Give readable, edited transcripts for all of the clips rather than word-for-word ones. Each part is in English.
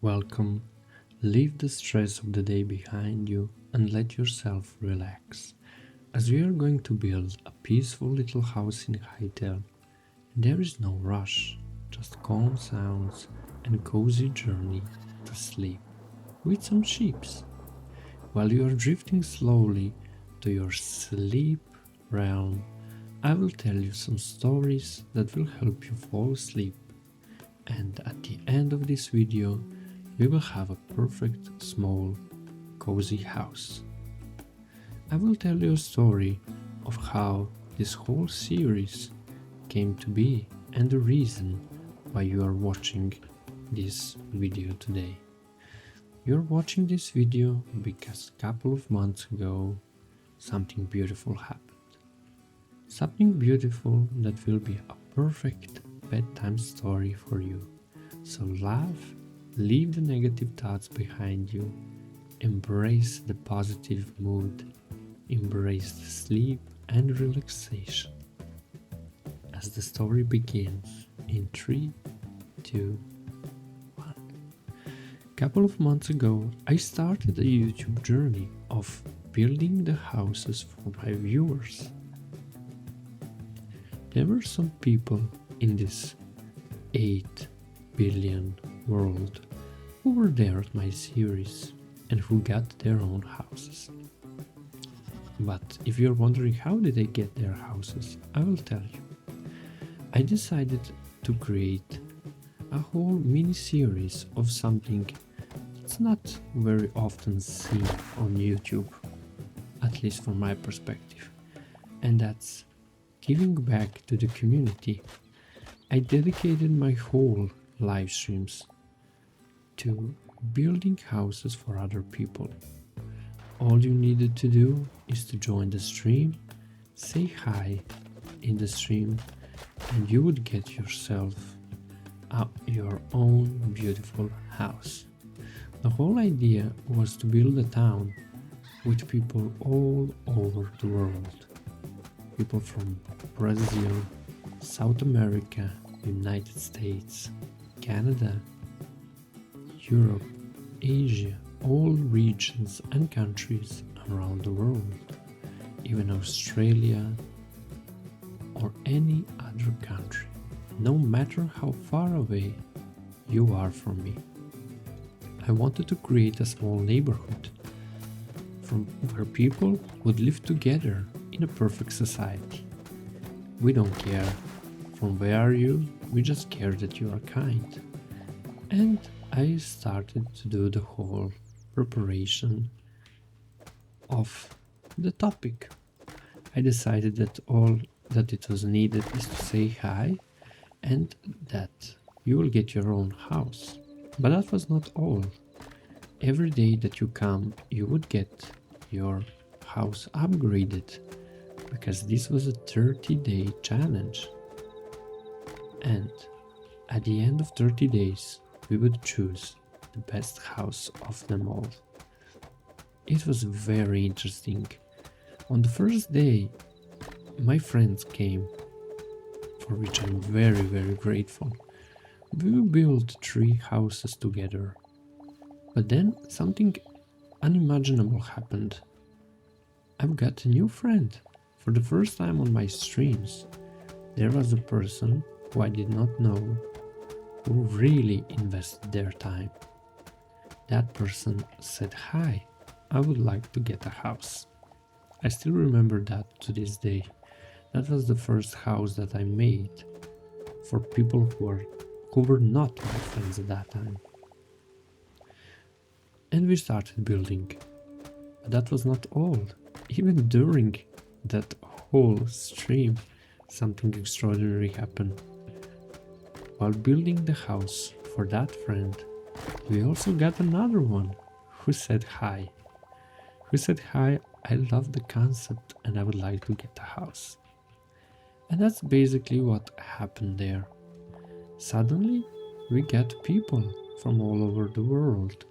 Welcome. Leave the stress of the day behind you and let yourself relax. As we are going to build a peaceful little house in Hytale, there is no rush, just calm sounds and cozy journey to sleep with some sheeps. While you are drifting slowly to your sleep realm, I will tell you some stories that will help you fall asleep. And at the end of this video, we will have a perfect, small, cozy house. I will tell you a story of how this whole series came to be and the reason why you are watching this video today. You're watching this video because a couple of months ago something beautiful happened. Something beautiful that will be a perfect bedtime story for you. So laugh, leave the negative thoughts behind you, embrace the positive mood, embrace the sleep and relaxation. As the story begins in 3, 2, 1. Couple of months ago, I started a YouTube journey of building the houses for my viewers. There were some people in this 8 billion world who were there at my series and who got their own houses. But if you're wondering how did they get their houses, I will tell you. I decided to create a whole mini series of something that's not very often seen on YouTube, at least from my perspective, and that's giving back to the community. I dedicated my whole live streams to building houses for other people. All you needed to do is to join the stream, say hi in the stream, and you would get yourself your own beautiful house. The whole idea was to build a town with people all over the world. People from Brazil, South America, United States, Canada, Europe, Asia, all regions and countries around the world, even Australia or any other country, no matter how far away you are from me. I wanted to create a small neighborhood from where people would live together in a perfect society. We don't care from where are you, we just care that you are kind. And I started to do the whole preparation of the topic. I decided that all that it was needed is to say hi and that you will get your own house. But that was not all. Every day that you come, you would get your house upgraded, because this was a 30-day challenge. And at the end of 30 days, we would choose the best house of them all. It was very interesting. On the first day, my friends came, for which I'm very, very grateful. We built 3 houses together. But then something unimaginable happened. I've got a new friend. For the first time on my streams, there was a person who I did not know who really invested their time. That person said, "Hi, I would like to get a house." I still remember that to this day. That was the first house that I made for people who were not my friends at that time. And we started building. But that was not all. Even during that whole stream, something extraordinary happened. While building the house for that friend, we also got another one who said hi. I love the concept and I would like to get a house. And that's basically what happened there. Suddenly, we got people from all over the world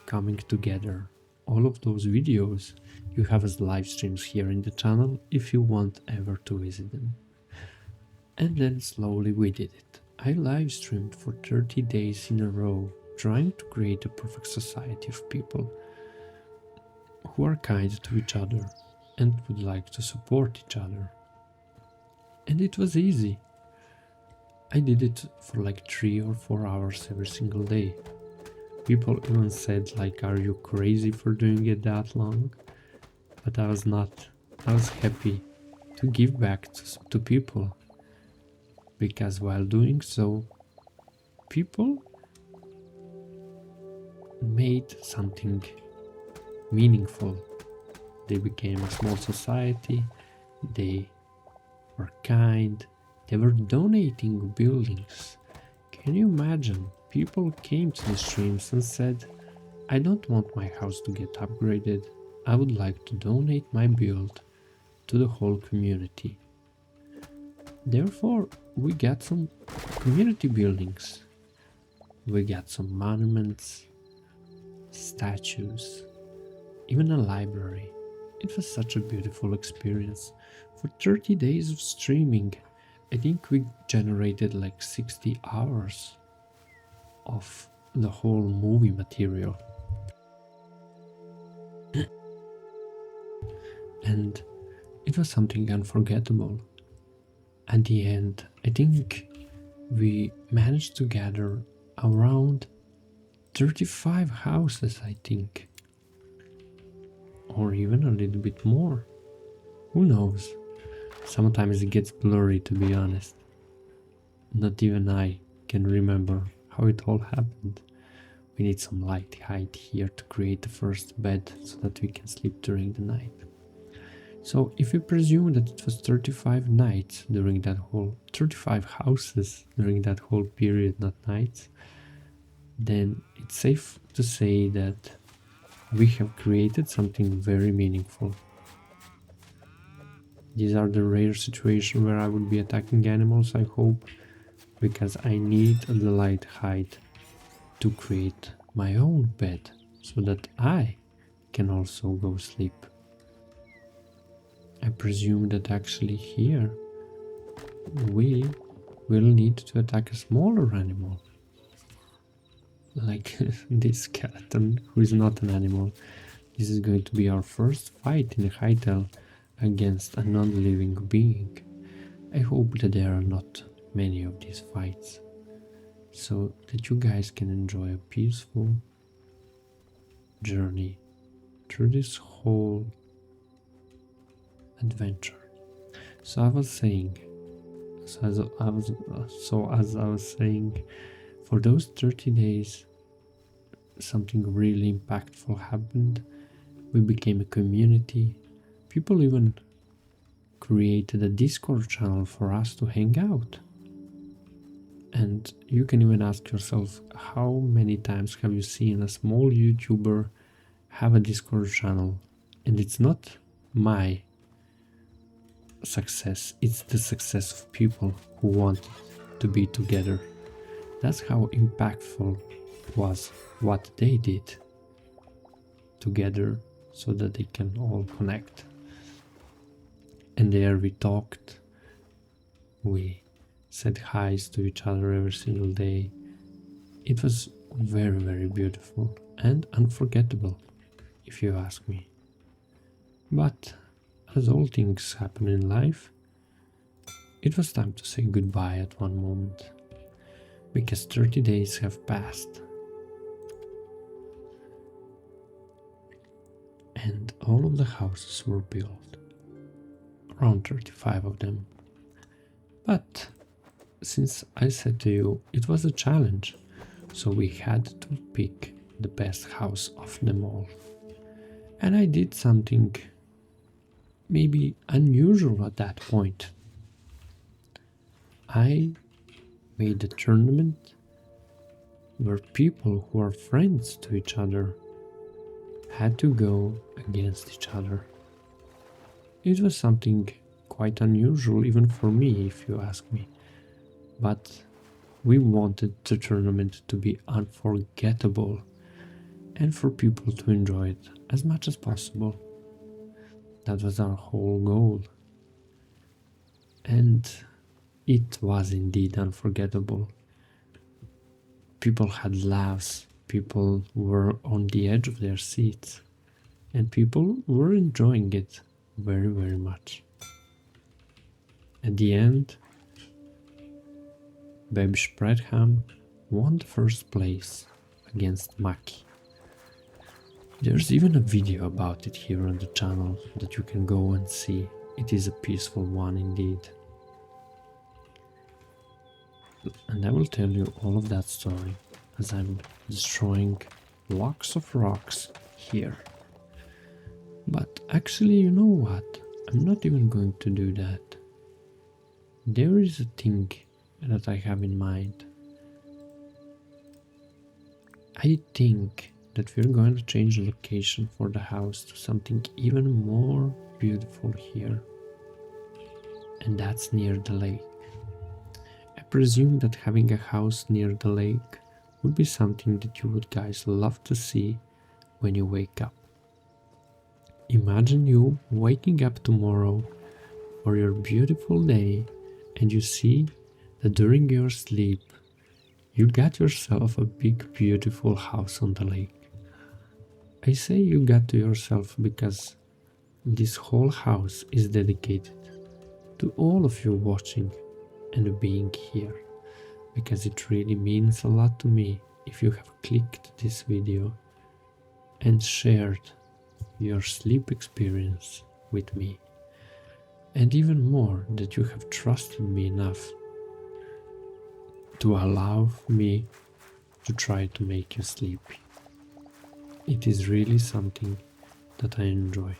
coming together. All of those videos you have as live streams here in the channel if you want ever to visit them. And then slowly we did it. I live streamed for 30 days in a row trying to create a perfect society of people who are kind to each other and would like to support each other. And it was easy. I did it for like 3 or 4 hours every single day. People even said like, are you crazy for doing it that long? But I was not. I was happy to give back to people, because while doing so, people made something meaningful. They became a small society, they were kind, they were donating buildings. Can you imagine? People came to the streams and said, I don't want my house to get upgraded, I would like to donate my build to the whole community. Therefore, we got some community buildings, we got some monuments, statues, even a library. It was such a beautiful experience. For 30 days of streaming, I think we generated like 60 hours of the whole movie material. And it was something unforgettable. At the end, I think we managed to gather around 35 houses, I think. Or even a little bit more. Who knows? Sometimes it gets blurry, to be honest. Not even I can remember how it all happened. We need some light height here to create the first bed so that we can sleep during the night. So if we presume that it was 35 nights during that whole 35 houses during that whole period, not nights, then it's safe to say that we have created something very meaningful. These are the rare situations where I would be attacking animals, I hope, because I need the light height to create my own bed so that I can also go sleep. I presume that actually here we will need to attack a smaller animal, like this skeleton, who is not an animal. This is going to be our first fight in Hytale against a non-living being. I hope that there are not many of these fights, so that you guys can enjoy a peaceful journey through this whole adventure. So as I was saying, for those 30 days, something really impactful happened. We became a community. People even created a Discord channel for us to hang out. And you can even ask yourself, how many times have you seen a small YouTuber have a Discord channel? And it's not my success, it's the success of people who wanted to be together. That's how impactful was what they did together so that they can all connect. And there we talked, we said hi's to each other every single day. It was very, very beautiful and unforgettable, if you ask me. But as all things happen in life, it was time to say goodbye at one moment, because 30 days have passed. And all of the houses were built, around 35 of them. But since I said to you it was a challenge, so we had to pick the best house of them all. And I did something maybe unusual at that point. I made a tournament where people who are friends to each other had to go against each other. It was something quite unusual even for me, if you ask me. But we wanted the tournament to be unforgettable and for people to enjoy it as much as possible. That was our whole goal. And it was indeed unforgettable. People had laughs, people were on the edge of their seats, and people were enjoying it very, very much. At the end, Baby Spreadham won the first place against Maki. There's even a video about it here on the channel that you can go and see. It is a peaceful one indeed. And I will tell you all of that story as I'm destroying blocks of rocks here. But actually, you know what? I'm not even going to do that. There is a thing that I have in mind. I think that we're going to change the location for the house to something even more beautiful here. And that's near the lake. I presume that having a house near the lake would be something that you would guys love to see when you wake up. Imagine you waking up tomorrow for your beautiful day and you see that during your sleep you got yourself a big beautiful house on the lake. I say you got to yourself because this whole house is dedicated to all of you watching and being here, because it really means a lot to me if you have clicked this video and shared your sleep experience with me, and even more that you have trusted me enough to allow me to try to make you sleepy. It is really something that I enjoy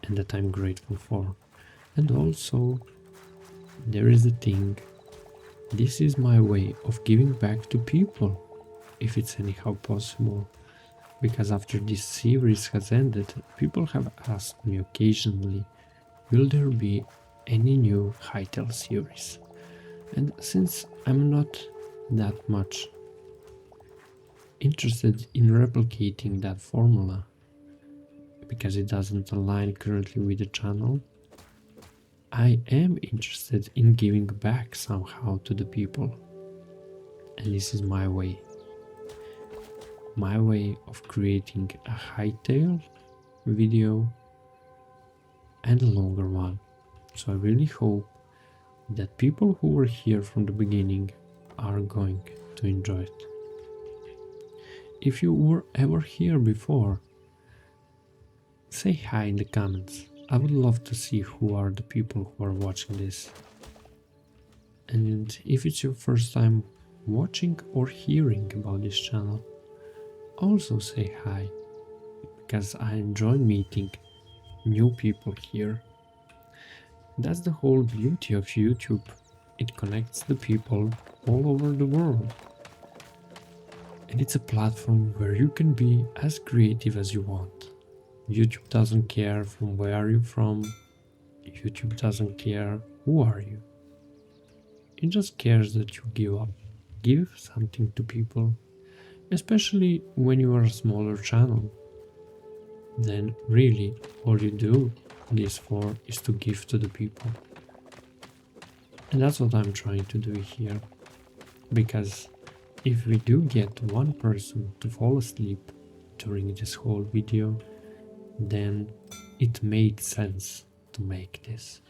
and that I'm grateful for. And also, there is a thing, this is my way of giving back to people, if it's anyhow possible. Because after this series has ended, people have asked me occasionally, will there be any new Hytale series? And since I'm not that much interested in replicating that formula, because it doesn't align currently with the channel, I am interested in giving back somehow to the people. And this is my way. My way of creating a Hytale video and a longer one. So I really hope that people who were here from the beginning are going to enjoy it. If you were ever here before, say hi in the comments. I would love to see who are the people who are watching this. And if it's your first time watching or hearing about this channel, also say hi, because I enjoy meeting new people here. That's the whole beauty of YouTube. It connects the people all over the world. And it's a platform where you can be as creative as you want. YouTube doesn't care from where you're from. YouTube doesn't care who are you. It just cares that you give something to people. Especially when you are a smaller channel. Then really all you do this for is to give to the people. And that's what I'm trying to do here. Because if we do get one person to fall asleep during this whole video, then it made sense to make this.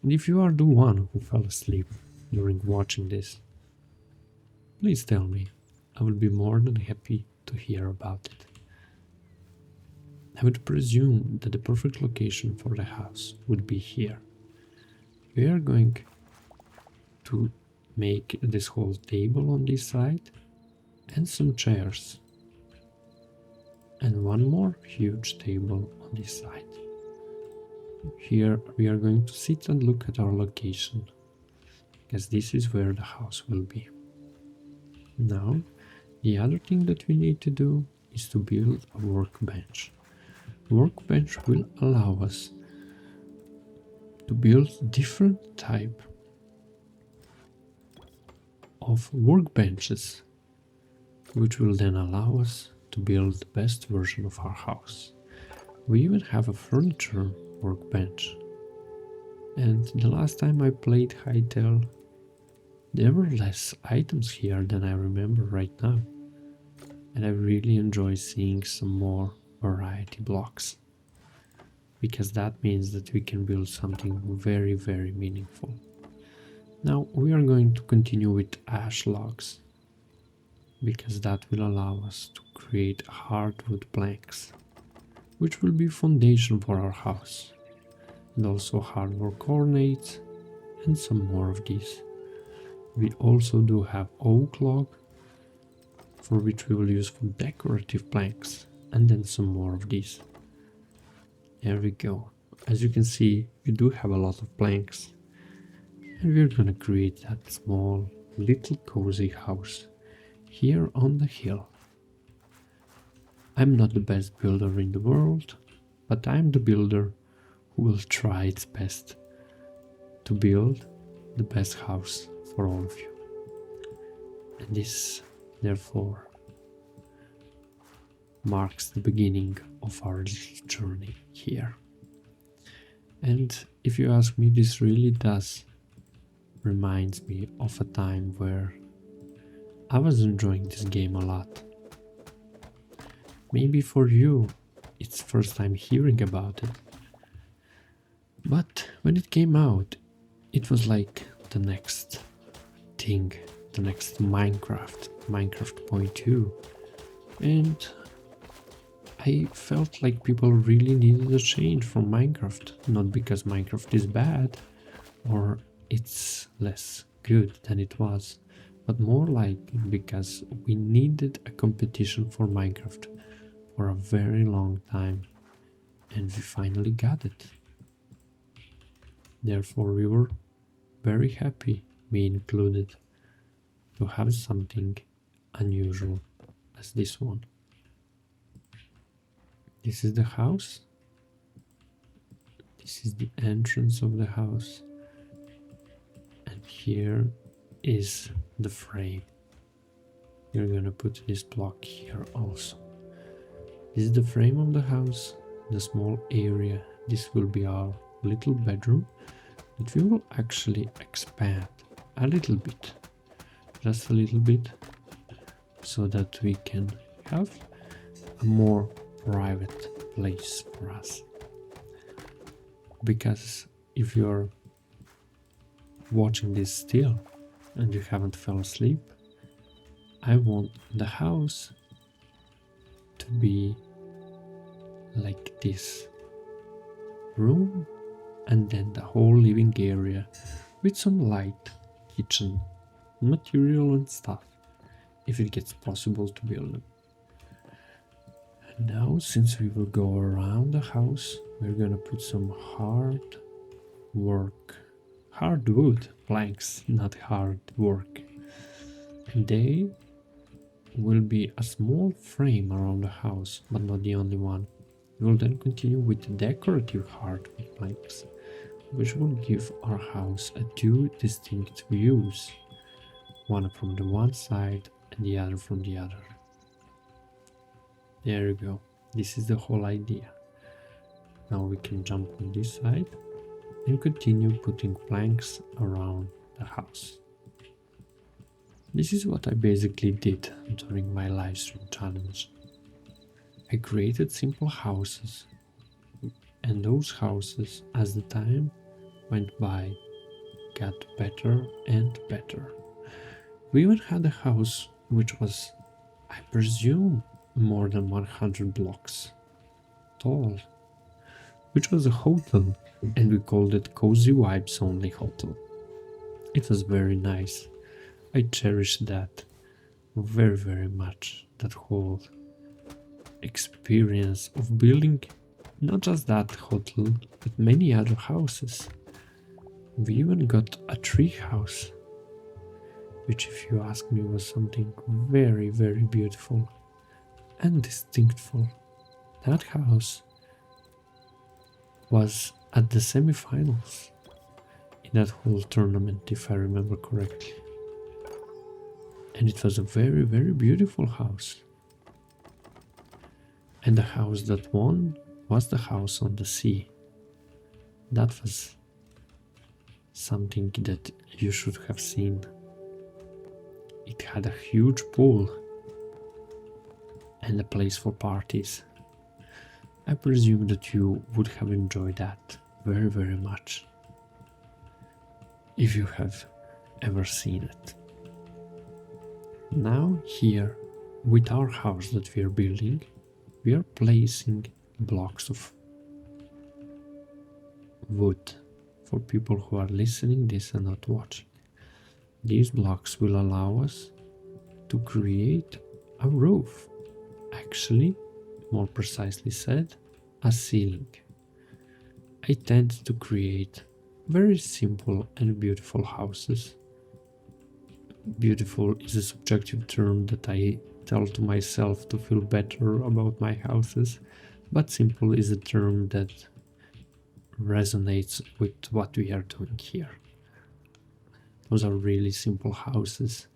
And if you are the one who fell asleep during watching this, please tell me. I will be more than happy to hear about it. I would presume that the perfect location for the house would be here. We are going to make this whole table on this side and some chairs. And one more huge table on this side. Here we are going to sit and look at our location, because this is where the house will be. Now, the other thing that we need to do is to build a workbench. Workbench will allow us to build different type of workbenches, which will then allow us to build the best version of our house. We even have a furniture workbench. And the last time I played Hytale, There were less items here than I remember right now, and I really enjoy seeing some more variety blocks, because that means that we can build something very, very meaningful. Now we are going to continue with ash logs, because that will allow us to create hardwood planks, which will be foundation for our house, and also hardwood coordinates and some more of these. We also do have oak log, for which we will use for decorative planks, and then some more of these. There we go. As you can see, we do have a lot of planks, and we're gonna create that small little cozy house here on the hill. I'm not the best builder in the world, but I'm the builder who will try its best to build the best house for all of you. And this, therefore, marks the beginning of our little journey here. And if you ask me, this really does reminds me of a time where I was enjoying this game a lot. Maybe for you, it's first time hearing about it. But when it came out, it was like the next thing, the next Minecraft 0.2. And I felt like people really needed a change from Minecraft. Not because Minecraft is bad or it's less good than it was, but more like because we needed a competition for Minecraft for a very long time, and we finally got it. Therefore, we were very happy, me included, to have something unusual as this one. This is the house. This is the entrance of the house. And here is the frame. You're gonna put this block here also. This is the frame of the house, the small area. This will be our little bedroom, but we will actually expand a little bit, just a little bit, so that we can have a more private place for us. Because if you're watching this still and you haven't fell asleep, I want the house to be like this room, and then the whole living area with some light, kitchen material and stuff, if it gets possible to build them. And now, since we will go around the house, we're gonna put some hardwood planks, not hard work. And they will be a small frame around the house, but not the only one. We will then continue with the decorative hardwood planks, which will give our house a two distinct views, one from the one side and the other from the other. There you go. This is the whole idea. Now we can jump on this side and continue putting planks around the house. This is what I basically did during my livestream challenge. I created simple houses, and those houses, as the time went by, got better and better. We even had a house which was, I presume, more than 100 blocks tall, which was a hotel, and we called it Cozy Vibes Only Hotel. It was very nice. I cherished that very, very much, that whole experience of building not just that hotel, but many other houses. We even got a tree house, which, if you ask me, was something very, very beautiful and distinctful. That house was at the semi-finals in that whole tournament, if I remember correctly. And it was a very, very beautiful house. And the house that won was the house on the sea. That was something that you should have seen. it had a huge pool and a place for parties. I presume that you would have enjoyed that very, very much if you have ever seen it. Now here, with our house that we are building, we are placing blocks of wood for people who are listening this and not watching. These blocks will allow us to create a roof. Actually, more precisely said, a ceiling. I tend to create very simple and beautiful houses. Beautiful is a subjective term that I tell to myself to feel better about my houses, but simple is a term that resonates with what we are doing here. Those are really simple houses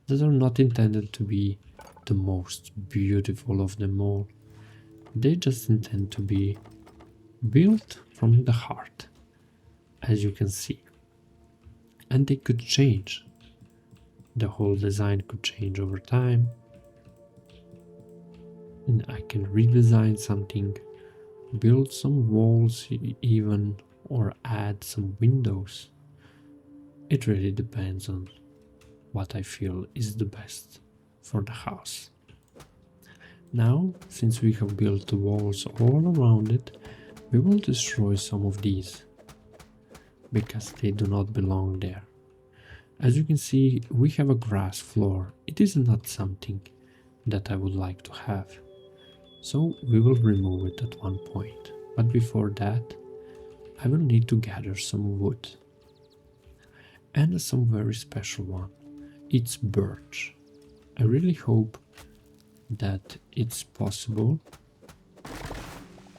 that are not intended to be the most beautiful of them all. They just intend to be built from the heart, as you can see. And they could change. The whole design could change over time. And I can redesign something, build some walls even, or add some windows. It really depends on what I feel is the best for the house. Now, since we have built the walls all around it, we will destroy some of these, because they do not belong there. As you can see, we have a grass floor. It is not something that I would like to have. So we will remove it at one point. But before that, I will need to gather some wood. And some very special one. It's birch. I really hope that it's possible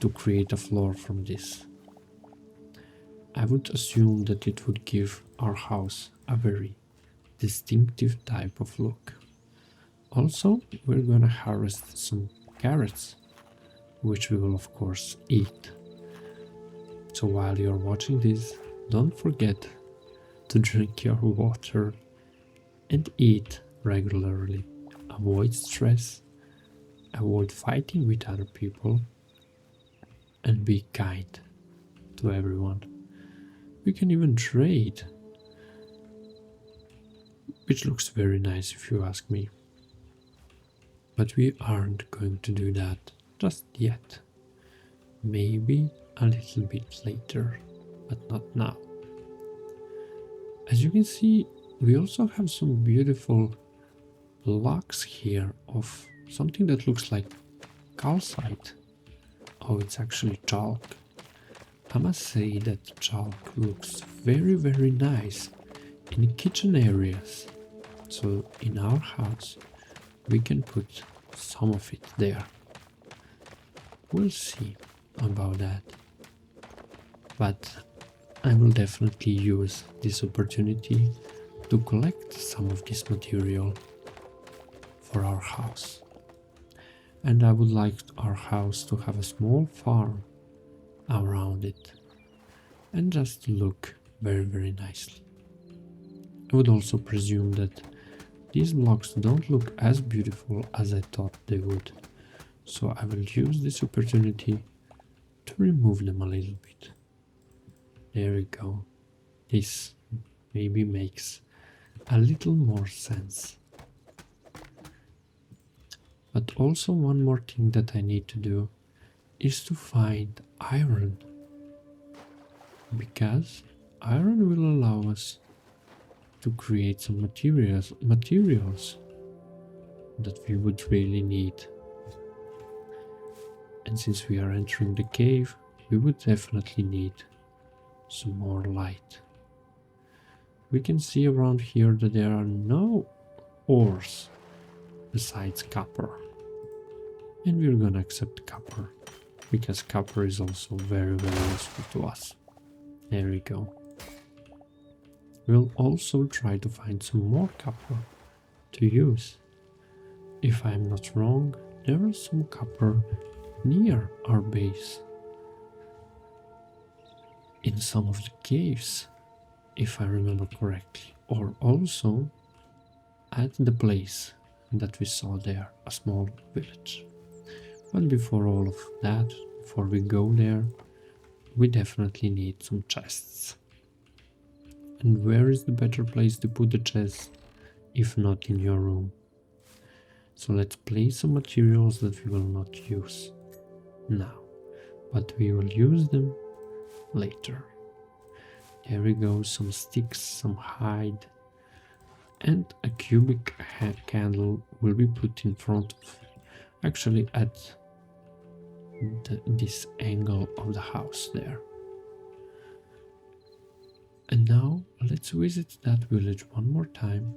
to create a floor from this. I would assume that it would give our house a very distinctive type of look. Also, we're gonna harvest some carrots, which we will of course eat. So while you're watching this, don't forget to drink your water and eat regularly. Avoid stress, avoid fighting with other people, and be kind to everyone. We can even trade, which looks very nice if you ask me. But we aren't going to do that just yet. Maybe a little bit later, but not now. As you can see, we also have some beautiful blocks here of something that looks like calcite. Oh, it's actually chalk. I must say that chalk looks very, very nice in kitchen areas. So in our house, we can put some of it there. We'll see about that. But I will definitely use this opportunity to collect some of this material for our house. And I would like our house to have a small farm around it and just look very, very nicely. I would also presume that these blocks don't look as beautiful as I thought they would, so I will use this opportunity to remove them a little bit. There we go. This maybe makes a little more sense. But also one more thing that I need to do is to find iron, because iron will allow us to create some materials that we would really need. And since we are entering the cave, we would definitely need some more light. We can see around here that there are no ores besides copper. And we're gonna accept copper, because copper is also very, very useful to us. There we go. We'll also try to find some more copper to use. If I'm not wrong, there is some copper near our base. In some of the caves, if I remember correctly. Or also, at the place that we saw there, a small village. But before all of that, before we go there, we definitely need some chests. And where is the better place to put the chest if not in your room? So let's place some materials that we will not use now, but we will use them later. There we go, some sticks, some hide, and a cubic candle will be put in front of, actually at this angle of the house there. And now let's visit that village one more time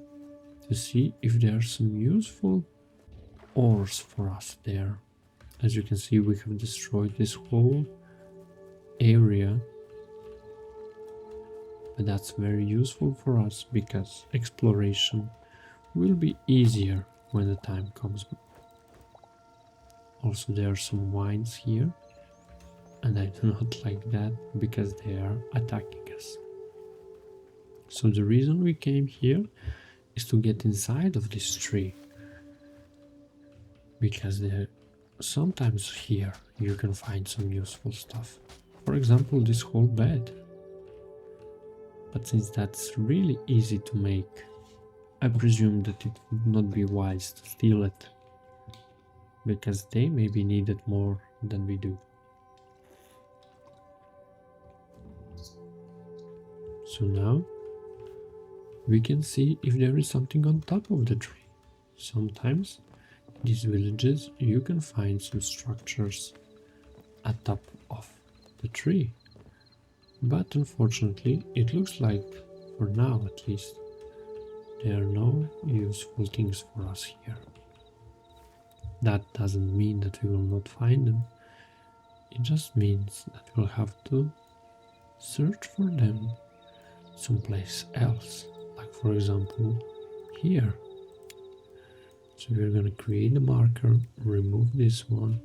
to see if there are some useful ores for us there. As you can see, we have destroyed this whole area, but that's very useful for us because exploration will be easier when the time comes. Also, there are some wines here, and I do not like that because they are attacking us. So the reason we came here is to get inside of this tree, because there sometimes here you can find some useful stuff. For example, this whole bed. But since that's really easy to make, I presume that it would not be wise to steal it, because they maybe need it more than we do. So now we can see if there is something on top of the tree. Sometimes in these villages you can find some structures at top of the tree, but unfortunately it looks like, for now at least, there are no useful things for us here. That doesn't mean that we will not find them, it just means that we'll have to search for them someplace else, like for example here. So we're gonna create a marker, remove this one,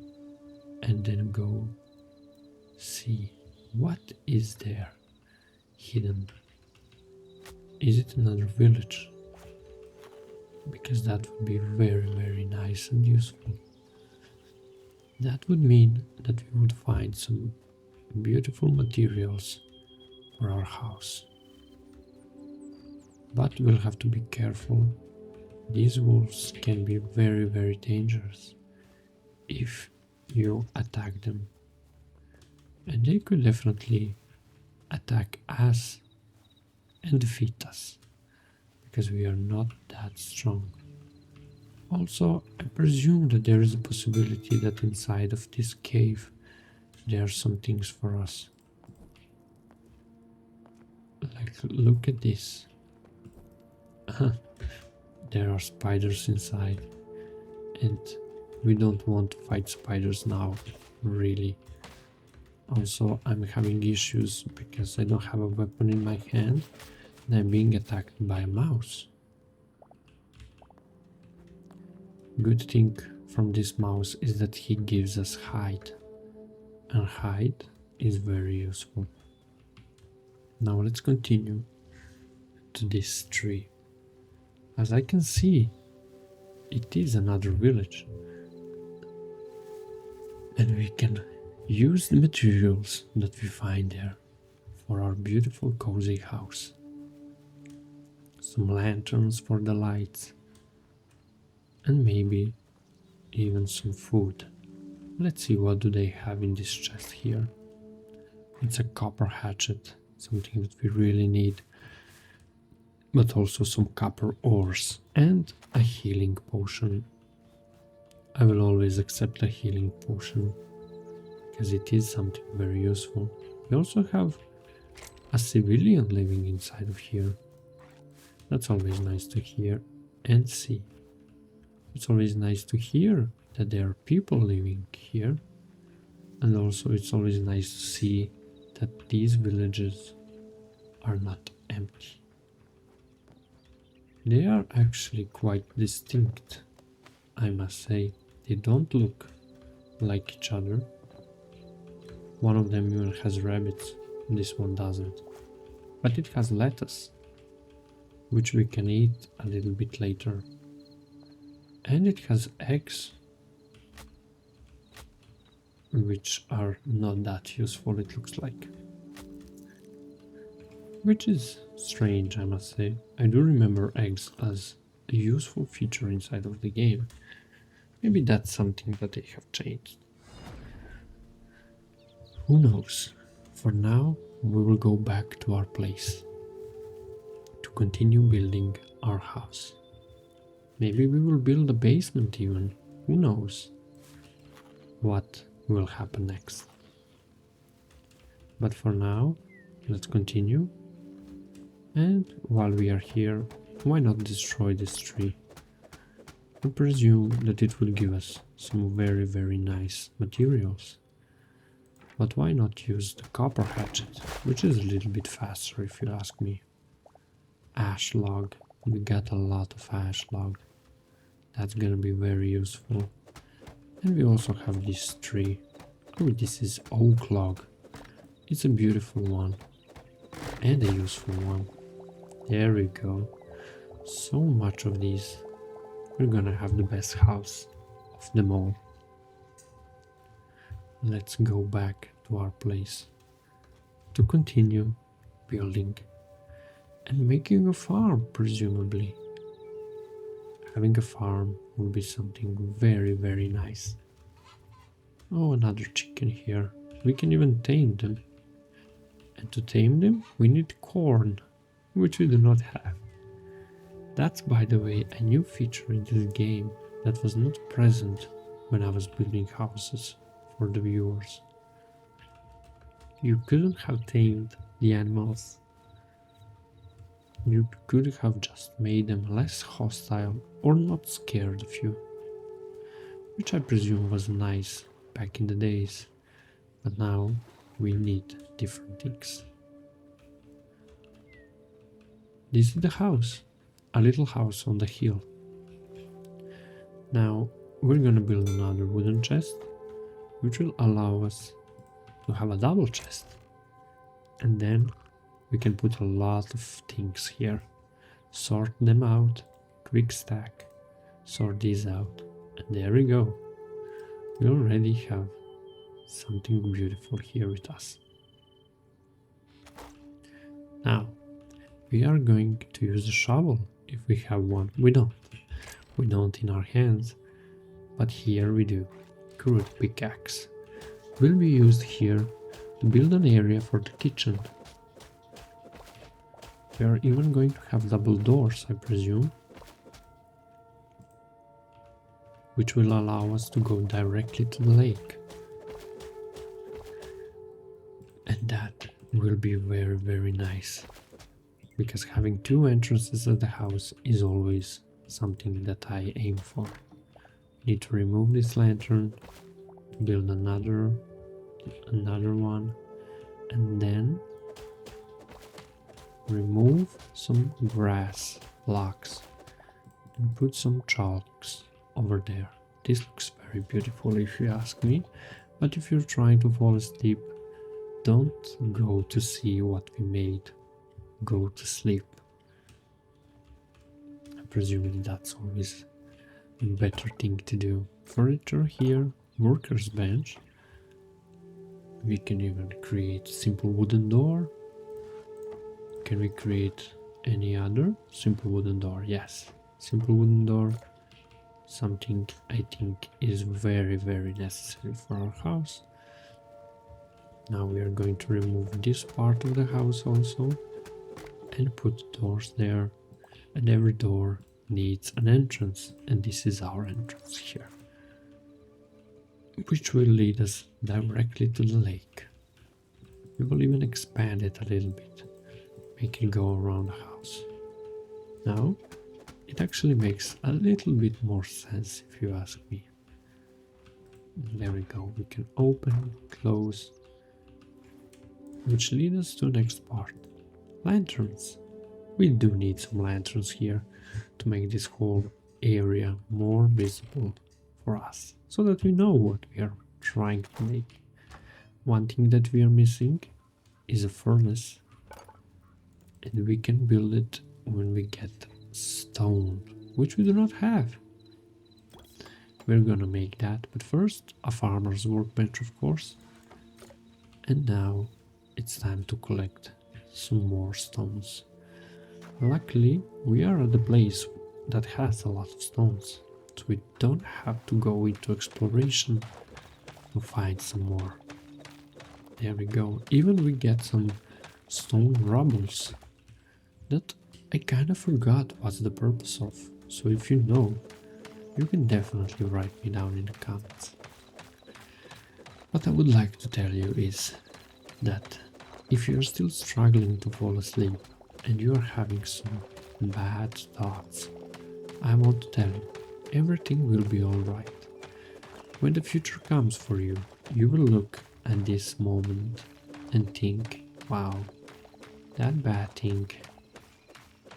and then go see what is there hidden. Is it another village? Because that would be very, very nice and useful. That would mean that we would find some beautiful materials for our house. But we'll have to be careful. These wolves can be very, very dangerous if you attack them. And they could definitely attack us and defeat us, because we are not that strong. Also, I presume that there is a possibility that inside of this cave there are some things for us. Like, look at this. There are spiders inside, and we don't want to fight spiders now, really. Also, I'm having issues because I don't have a weapon in my hand and I'm being attacked by a mouse. Good thing from this mouse is that he gives us hide, and hide is very useful. Now let's continue to this tree. As I can see, it is another village, and we can use the materials that we find there for our beautiful cozy house. Some lanterns for the lights, and maybe even some food. Let's see, what do they have in this chest here. It's a copper hatchet, something that we really need, but also some copper ores and a healing potion. I will always accept a healing potion because it is something very useful. We also have a civilian living inside of here. That's always nice to hear and see. It's always nice to hear that there are people living here, and also it's always nice to see that these villages are not empty. They are actually quite distinct, I must say. They don't look like each other. One of them even has rabbits, this one doesn't. But it has lettuce. which we can eat a little bit later. And it has eggs, which are not that useful, it looks like. Which is strange, I must say. I do remember eggs as a useful feature inside of the game. Maybe that's something that they have changed. Who knows? For now, we will go back to our place to continue building our house. Maybe we will build a basement even. Who knows what will happen next. But for now, let's continue. And while we are here, why not destroy this tree? I presume that it will give us some very nice materials. But why not use the copper hatchet, which is a little bit faster if you ask me. Ash log. We got a lot of ash log. That's gonna be very useful. And we also have this tree. Oh, this is oak log. It's a beautiful one. And a useful one. There we go. So much of these. We're gonna have the best house of them all. Let's go back to our place to continue building and making a farm, presumably. Having a farm will be something very nice. Oh, another chicken here. We can even tame them. And to tame them, we need corn, which we do not have. That's, by the way, a new feature in this game that was not present when I was building houses for the viewers. You couldn't have tamed the animals. You could have just made them less hostile or not scared of you, which I presume was nice back in the days, but now we need different things. This is the house, a little house on the hill. Now we're gonna build another wooden chest, which will allow us to have a double chest, and then we can put a lot of things here, sort them out, quick stack, sort these out, and there we go. We already have something beautiful here with us. Now we are going to use a shovel if we have one. We don't in our hands, but here we do. Crude pickaxe will be used here to build an area for the kitchen. We are even going to have double doors, I presume, which will allow us to go directly to the lake. And that will be very nice, because having two entrances at the house is always something that I aim for. Need to remove this lantern, build another one, and then remove some grass blocks and put some chalks over there. This looks very beautiful if you ask me, but if you're trying to fall asleep, don't go to see what we made. Go to sleep. Presumably that's always a better thing to do. Furniture here, worker's bench. We can even create a simple wooden door. Can we create any other simple wooden door? Yes, simple wooden door. Something I think is very necessary for our house. Now we are going to remove this part of the house also and put doors there, and every door needs an entrance, and this is our entrance here, which will lead us directly to the lake. We will even expand it a little bit, make it go around the house. Now it actually makes a little bit more sense if you ask me. There we go, we can open, close, which leads us to the next part. Lanterns. We do need some lanterns here to make this whole area more visible for us, so that we know what we are trying to make. One thing that we are missing is a furnace, and we can build it when we get stone, which we do not have. We're gonna make that, but first a farmer's workbench, of course. And now it's time to collect some more stones. Luckily, we are at a place that has a lot of stones, so we don't have to go into exploration to find some more. There we go. Even we get some stone rubbles that I kind of forgot what's the purpose of. So if you know, you can definitely write me down in the comments. What I would like to tell you is that if you're still struggling to fall asleep and you're having some bad thoughts, I want to tell you, everything will be alright. When the future comes for you, you will look at this moment and think, wow, that bad thing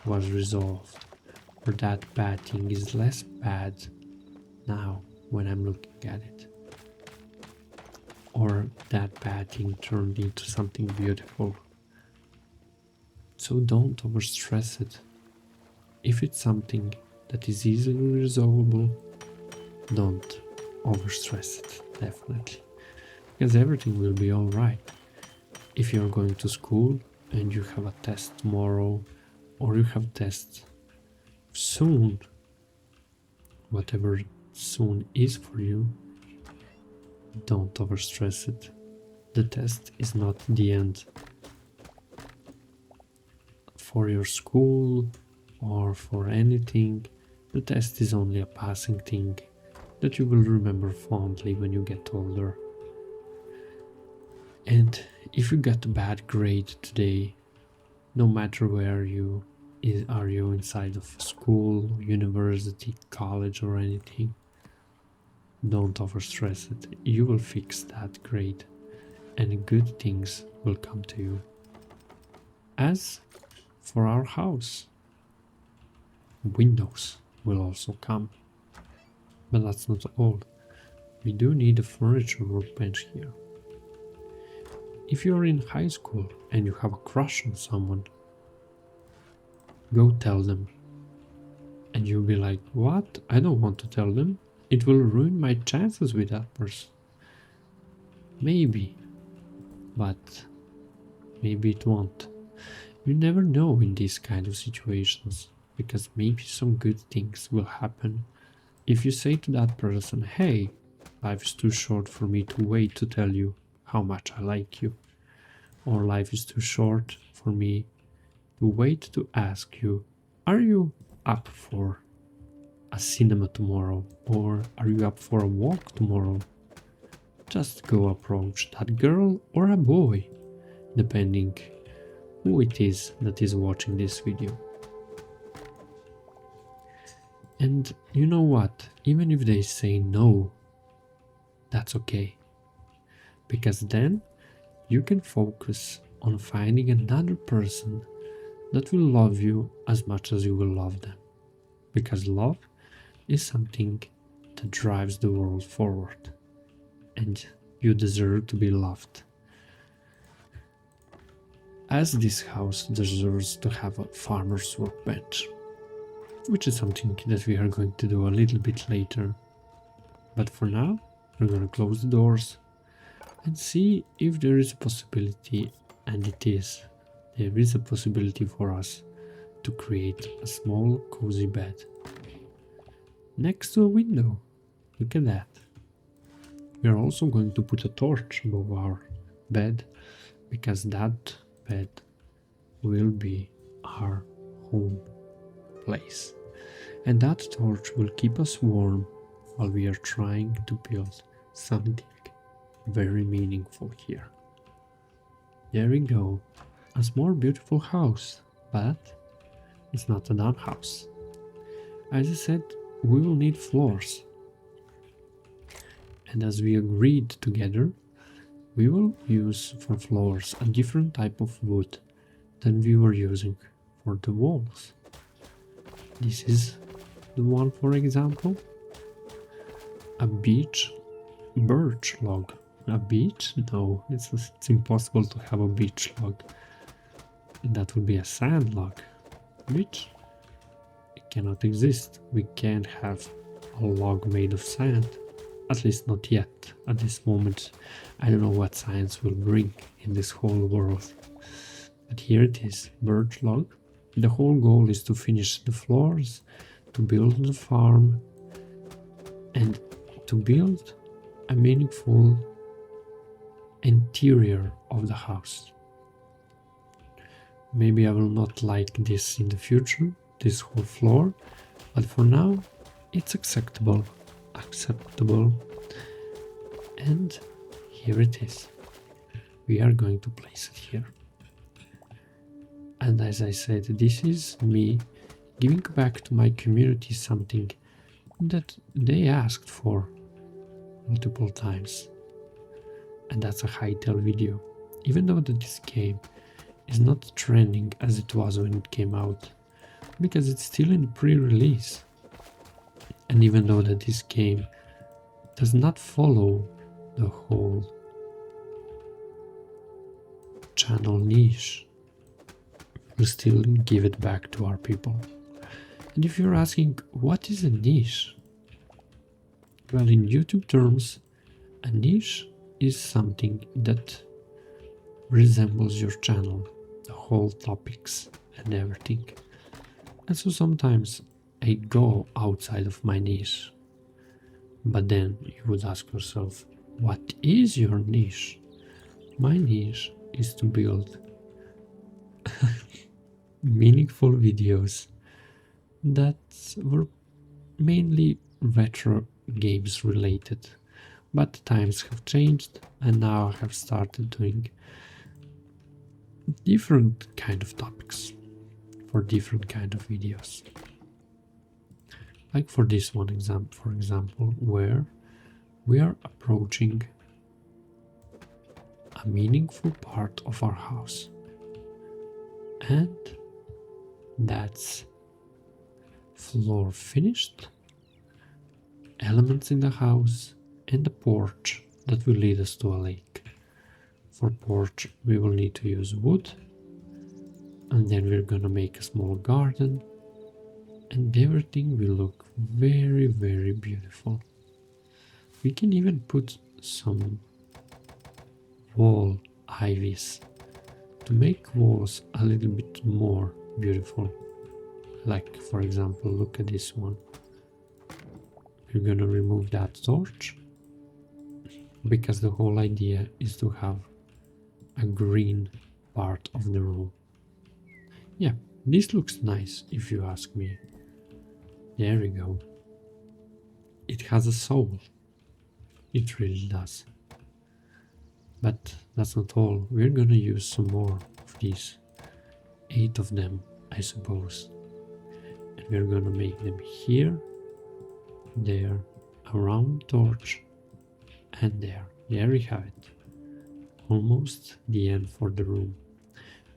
was resolved, or that bad thing is less bad now when I'm looking at it. Or that bad thing turned into something beautiful. So don't overstress it. If it's something that is easily resolvable, don't overstress it, definitely. Because everything will be alright. If you're going to school and you have a test tomorrow, or you have a test soon, whatever soon is for you, don't overstress it. The test is not the end for your school or for anything. The test is only a passing thing that you will remember fondly when you get older. And if you got a bad grade today, no matter where are you inside of school, university, college or anything, don't overstress it. You will fix that grade and good things will come to you. As for our house, windows will also come. But that's not all. We do need a furniture workbench here. If you're in high school and you have a crush on someone, go tell them. And you'll be like, what? I don't want to tell them. It will ruin my chances with that person. Maybe. But maybe it won't. You never know in these kind of situations, because maybe some good things will happen if you say to that person, hey, life is too short for me to wait to tell you how much I like you. Or life is too short for me to wait to ask you, are you up for a cinema tomorrow? Or are you up for a walk tomorrow? Just go approach that girl or a boy, depending who it is that is watching this video. And you know what? Even if they say no, that's okay. Because then you can focus on finding another person that will love you as much as you will love them. Because love is something that drives the world forward. And you deserve to be loved. As this house deserves to have a farmer's workbench, which is something that we are going to do a little bit later. But for now, we're going to close the doors and see if there is a possibility, and there is a possibility for us to create a small cozy bed next to a window. Look at that. We are also going to put a torch above our bed, because that bed will be our home place. And that torch will keep us warm while we are trying to build something very meaningful here. There we go. A small beautiful house, but it's not a done house. As I said, we will need floors. And as we agreed together, we will use for floors a different type of wood than we were using for the walls. This is the one, for example, a birch log. A beech? No, it's impossible to have a beech log. That would be a sand log. which it cannot exist. We can't have a log made of sand, at least not yet. At this moment, I don't know what science will bring in this whole world. But here it is, birch log. The whole goal is to finish the floors, to build the farm, and to build a meaningful interior of the house. Maybe I will not like this in the future, this whole floor, but for now it's acceptable. And here it is. We are going to place it here. And as I said, this is me giving back to my community something that they asked for multiple times. And that's a Hytale video. Even though that this game is not trending as it was when it came out, because it's still in pre-release. And even though that this game does not follow the whole channel niche, we'll still give it back to our people. And if you're asking, what is a niche? Well, in YouTube terms, a niche is something that resembles your channel, the whole topics and everything. And so sometimes I go outside of my niche. But then you would ask yourself, what is your niche? My niche is to build meaningful videos that were mainly retro games related. But times have changed and now I have started doing different kind of topics for different kind of videos. Like for this one example, for example, where we are approaching a meaningful part of our house. And that's floor finished, elements in the house, and the porch that will lead us to a lake. For porch we will need to use wood, and then we're gonna make a small garden, and everything will look very, very beautiful. We can even put some wall ivies to make walls a little bit more beautiful. Like for example, look at this one. We're gonna remove that torch because the whole idea is to have a green part of the room. Yeah, this looks nice if you ask me. There we go. It has a soul. It really does. But that's not all. We're gonna use some more of these. 8 of them, I suppose. And we're gonna make them here, there, around torch, and there. There we have it. Almost the end for the room.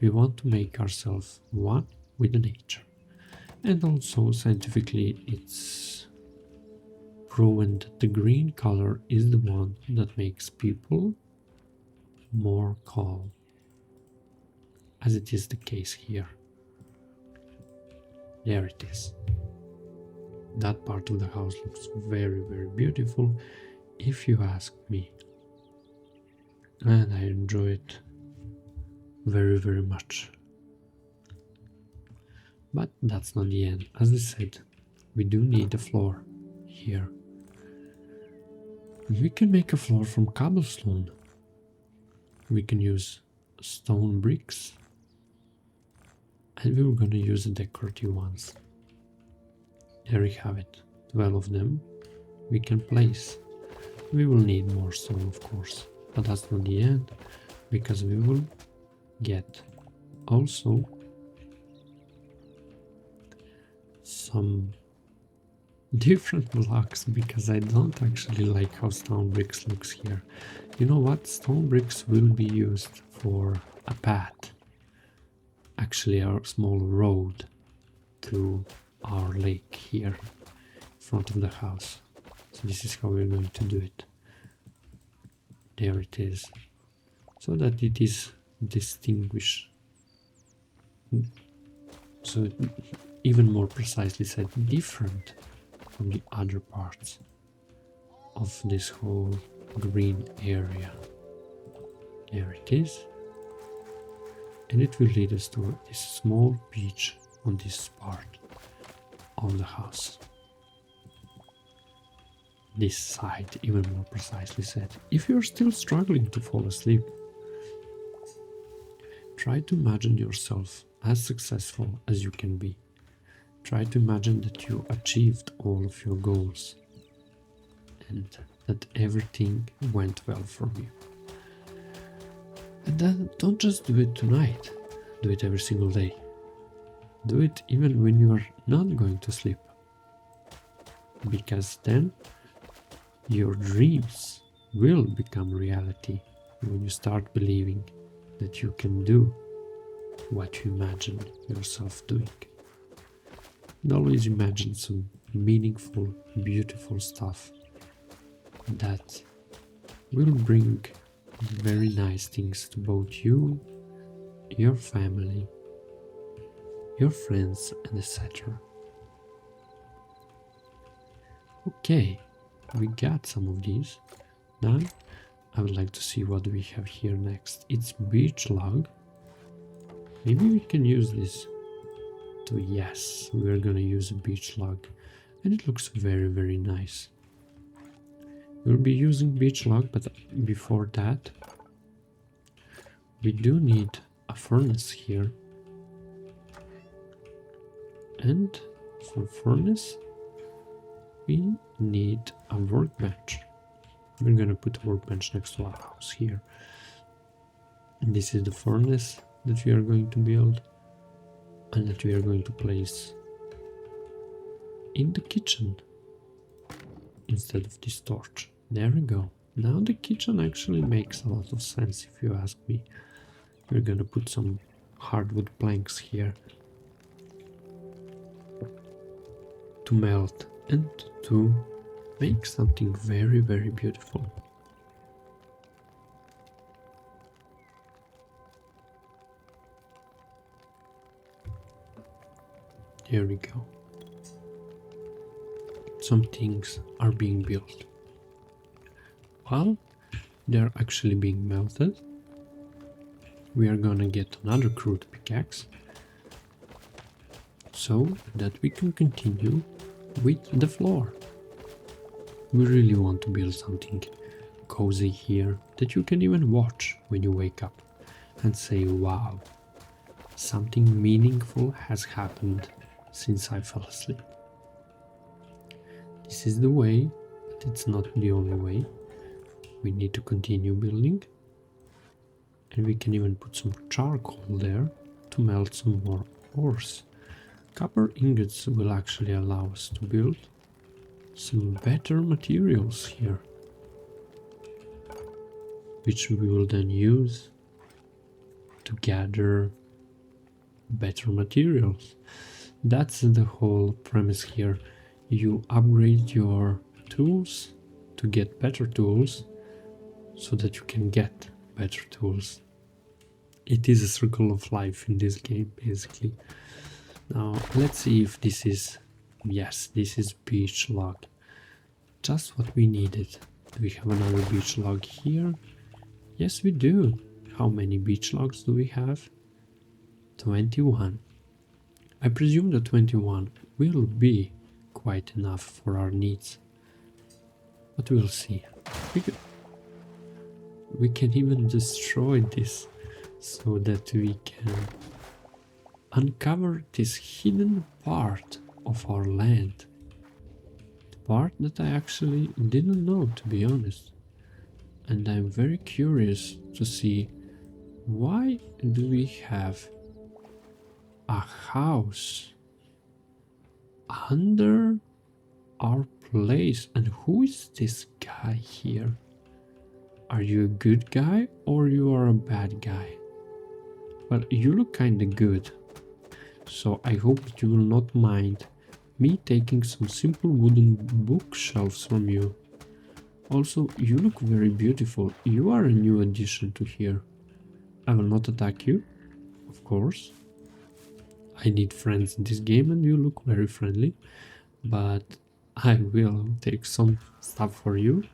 We want to make ourselves one with the nature. And also scientifically it's proven that the green color is the one that makes people more calm, as it is the case here. There it is. That part of the house looks very, very beautiful if you ask me, and I enjoy it very, very much. But that's not the end. As I said, we do need a floor here. We can make a floor from cobblestone. We can use stone bricks, and we were gonna use the decorative ones. There we have it, 12 of them we can place. We will need more stone, of course, but that's not the end, because we will get also some different blocks, because I don't actually like how stone bricks looks here. You know what? Stone bricks will be used for a path, actually a small road to our lake here in front of the house. So this is how we're going to do it. There it is, so that it is distinguished So even more precisely said, different from the other parts of this whole green area. There it is. And it will lead us to this small beach on this part of the house. This side, even more precisely said. If you're still struggling to fall asleep, try to imagine yourself as successful as you can be. Try to imagine that you achieved all of your goals and that everything went well for you. And then don't just do it tonight, do it every single day. Do it even when you are not going to sleep. Because then your dreams will become reality when you start believing that you can do what you imagine yourself doing. And always imagine some meaningful, beautiful stuff that will bring very nice things to both you, your family, your friends, and etc. Okay, we got some of these. Now I would like to see what we have here next. It's beach log. Maybe we can use this to, yes, we're gonna use a beach log, and it looks very, very nice. We'll be using beach log, but before that we do need a furnace here, and for furnace we need a workbench. We're gonna put a workbench next to our house here, and this is the furnace that we are going to build and that we are going to place in the kitchen instead of this torch. There we go. Now the kitchen actually makes a lot of sense, if you ask me. We're gonna put some hardwood planks here to melt and to make something very, very beautiful. Here we go. Some things are being built. While they're actually being melted, we are gonna get another crude pickaxe so that we can continue with the floor. We really want to build something cozy here that you can even watch when you wake up and say, wow, something meaningful has happened since I fell asleep. This is the way, but it's not the only way. We need to continue building, and we can even put some charcoal there to melt some more ores. Copper ingots will actually allow us to build some better materials here, which we will then use to gather better materials. That's the whole premise here. You upgrade your tools to get better tools so that you can get better tools. It is a circle of life in this game, basically. Now let's see if this is, yes, this is beach log. Just what we needed. Do we have another beach log here? Yes, we do. How many beach logs do we have? 21. I presume the 21 will be quite enough for our needs, but we'll see. We can even destroy this so that we can uncover this hidden part of our land. The part that I actually didn't know, to be honest. And I'm very curious to see, why do we have a house under our place? And who is this guy here? Are you a good guy or you are a bad guy? Well, you look kinda good, so I hope that you will not mind me taking some simple wooden bookshelves from you. Also, you look very beautiful. You are a new addition to here. I will not attack you, of course. I need friends in this game and you look very friendly. But I will take some stuff for you.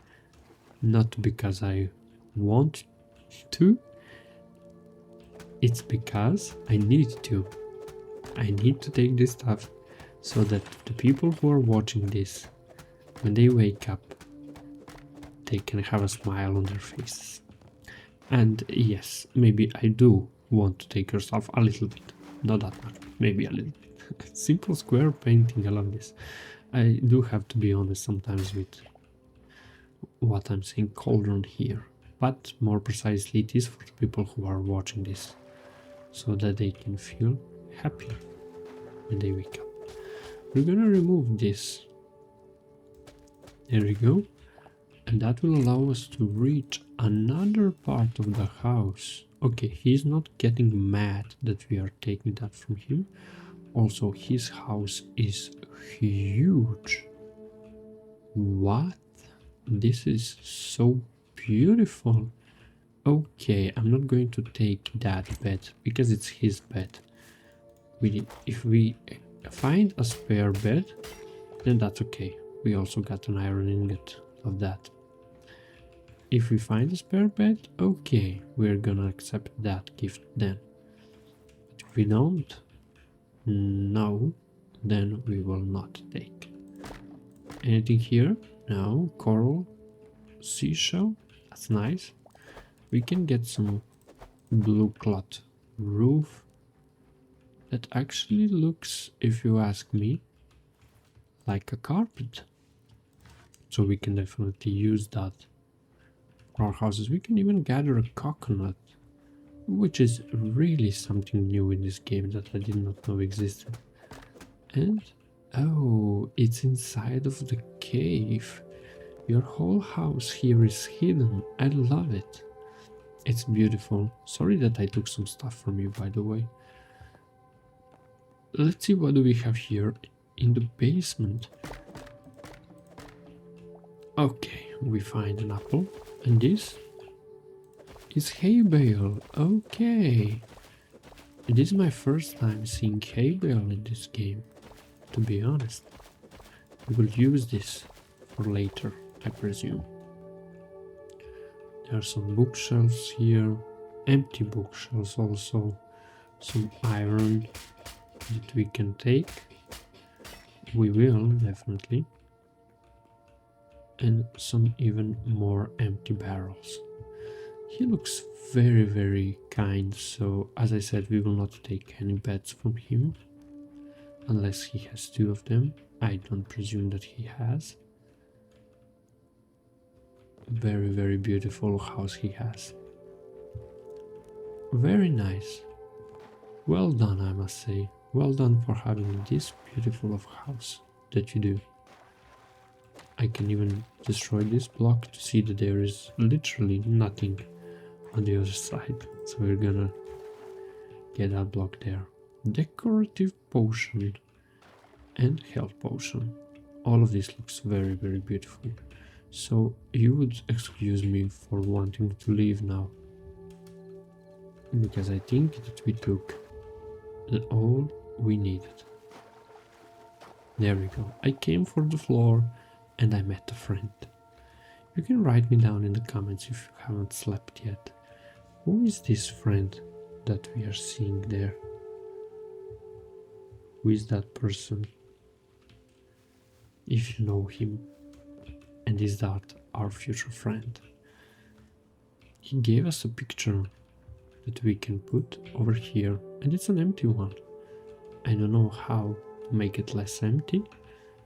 Not because I want to. It's because I need to. I need to take this stuff so that the people who are watching this, when they wake up, they can have a smile on their faces. And yes, maybe I do want to take your stuff a little bit. Not that much, maybe a little bit. Simple square painting, I love this. I do have to be honest sometimes with what I'm saying cauldron here. But more precisely, it is for the people who are watching this, so that they can feel happy when they wake up. We're gonna remove this. There we go. And that will allow us to reach another part of the house. Okay, he's not getting mad that we are taking that from him. Also, his house is huge. What? This is so beautiful. Okay, I'm not going to take that bed because it's his bed. If we find a spare bed, then that's okay. We also got an iron ingot of that. If we find a spare bed, okay, we're gonna accept that gift then. But if we don't, no, then we will not take. Anything here? No. Coral, seashell, that's nice. We can get some blue cloth roof. That actually looks, if you ask me, like a carpet. So we can definitely use that for our houses. We can even gather a coconut, which is really something new in this game that I did not know existed. And oh, it's inside of the cave. Your whole house here is hidden. I love it. It's beautiful. Sorry that I took some stuff from you, by the way. Let's see what do we have here in the basement. Okay, we find an apple. And this is hay bale. Okay. This is my first time seeing hay bale in this game, to be honest. We will use this for later, I presume. There are some bookshelves here, empty bookshelves also, some iron that we can take. We will, definitely. And some even more empty barrels. He looks very, very kind, so as I said, we will not take any bets from him. Unless he has 2 of them. I don't presume that he has. Very, very beautiful house he has. Very nice. Well done, I must say. Well done for having this beautiful of house that you do. I can even destroy this block to see that there is literally nothing on the other side. So we're gonna get that block there. Decorative potion and health potion. All of this looks very, very beautiful. So you would excuse me for wanting to leave now, because I think that we took all we needed. There we go. I came for the floor and I met a friend. You can write me down in the comments if you haven't slept yet. Who is this friend that we are seeing there? Who is that person? If you know him. And is that our future friend? He gave us a picture that we can put over here, and it's an empty one. I don't know how to make it less empty,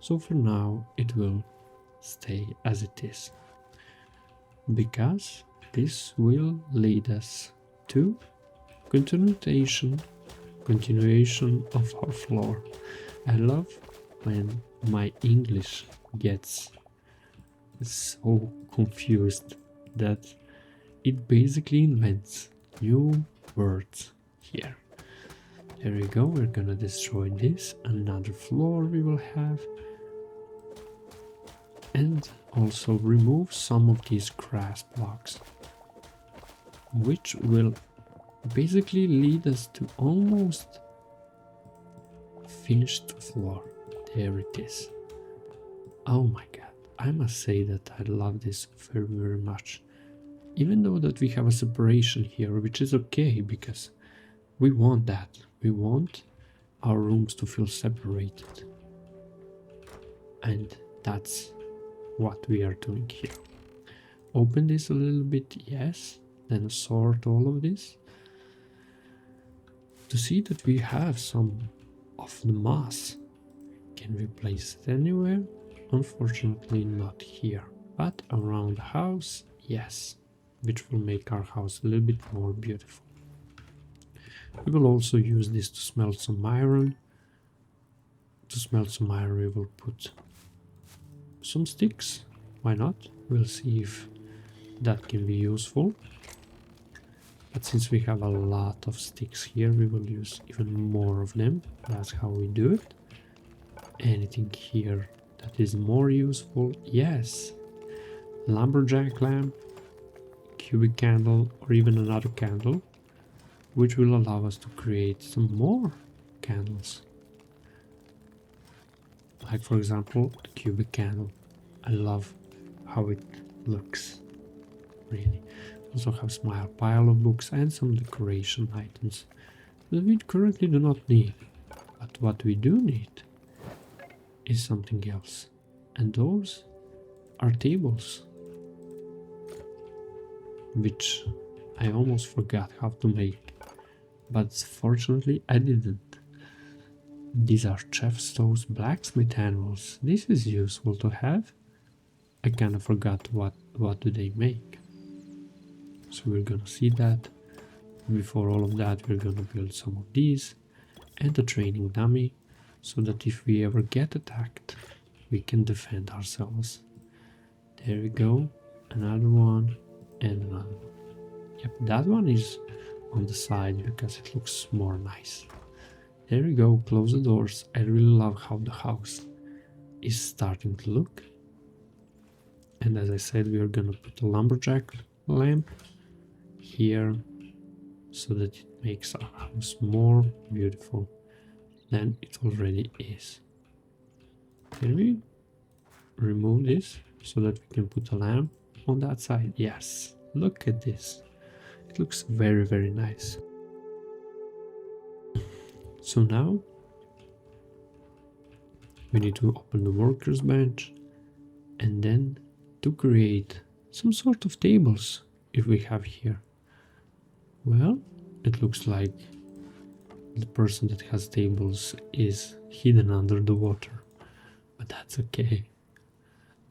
so for now it will stay as it is, because this will lead us to continuation of our floor. I love when my English gets so confused that it basically invents new words here. There we go, we're gonna destroy this, another floor we will have, and also remove some of these grass blocks, which will basically lead us to almost finished floor. There it is. Oh my god, I must say that I love this very, very much. Even though that we have a separation here, which is okay, because we want that. We want our rooms to feel separated. And that's what we are doing here. Open this a little bit, yes. Then sort all of this. To see that we have some of the mass. Can we place it anywhere? Unfortunately not here. But around the house, yes. Which will make our house a little bit more beautiful. We will also use this to smelt some iron. To smelt some iron we will put some sticks. Why not? We'll see if that can be useful. But since we have a lot of sticks here, we will use even more of them. That's how we do it. Anything here that is more useful? Yes. Lumberjack lamp, cubic candle, or even another candle, which will allow us to create some more candles. Like for example, the cubic candle. I love how it looks, really. Also have a small pile of books and some decoration items that we currently do not need. But what we do need is something else. And those are tables. Which I almost forgot how to make. But fortunately I didn't. These are Chef Stowe's blacksmith handles. This is useful to have. I kind of forgot what do they make. So we're gonna see that. Before all of that, we're gonna build some of these and a training dummy so that if we ever get attacked, we can defend ourselves. There we go. Another one and another one. Yep, that one is on the side because it looks more nice. There we go. Close the doors. I really love how the house is starting to look. And as I said, we are gonna put a lumberjack lamp here so that it makes our house more beautiful than it already is. Can we remove this so that we can put a lamp on that side? Yes, look at this. It looks very, very nice. So now we need to open the workers bench and then to create some sort of tables if we have here. Well, it looks like the person that has tables is hidden under the water, but that's okay.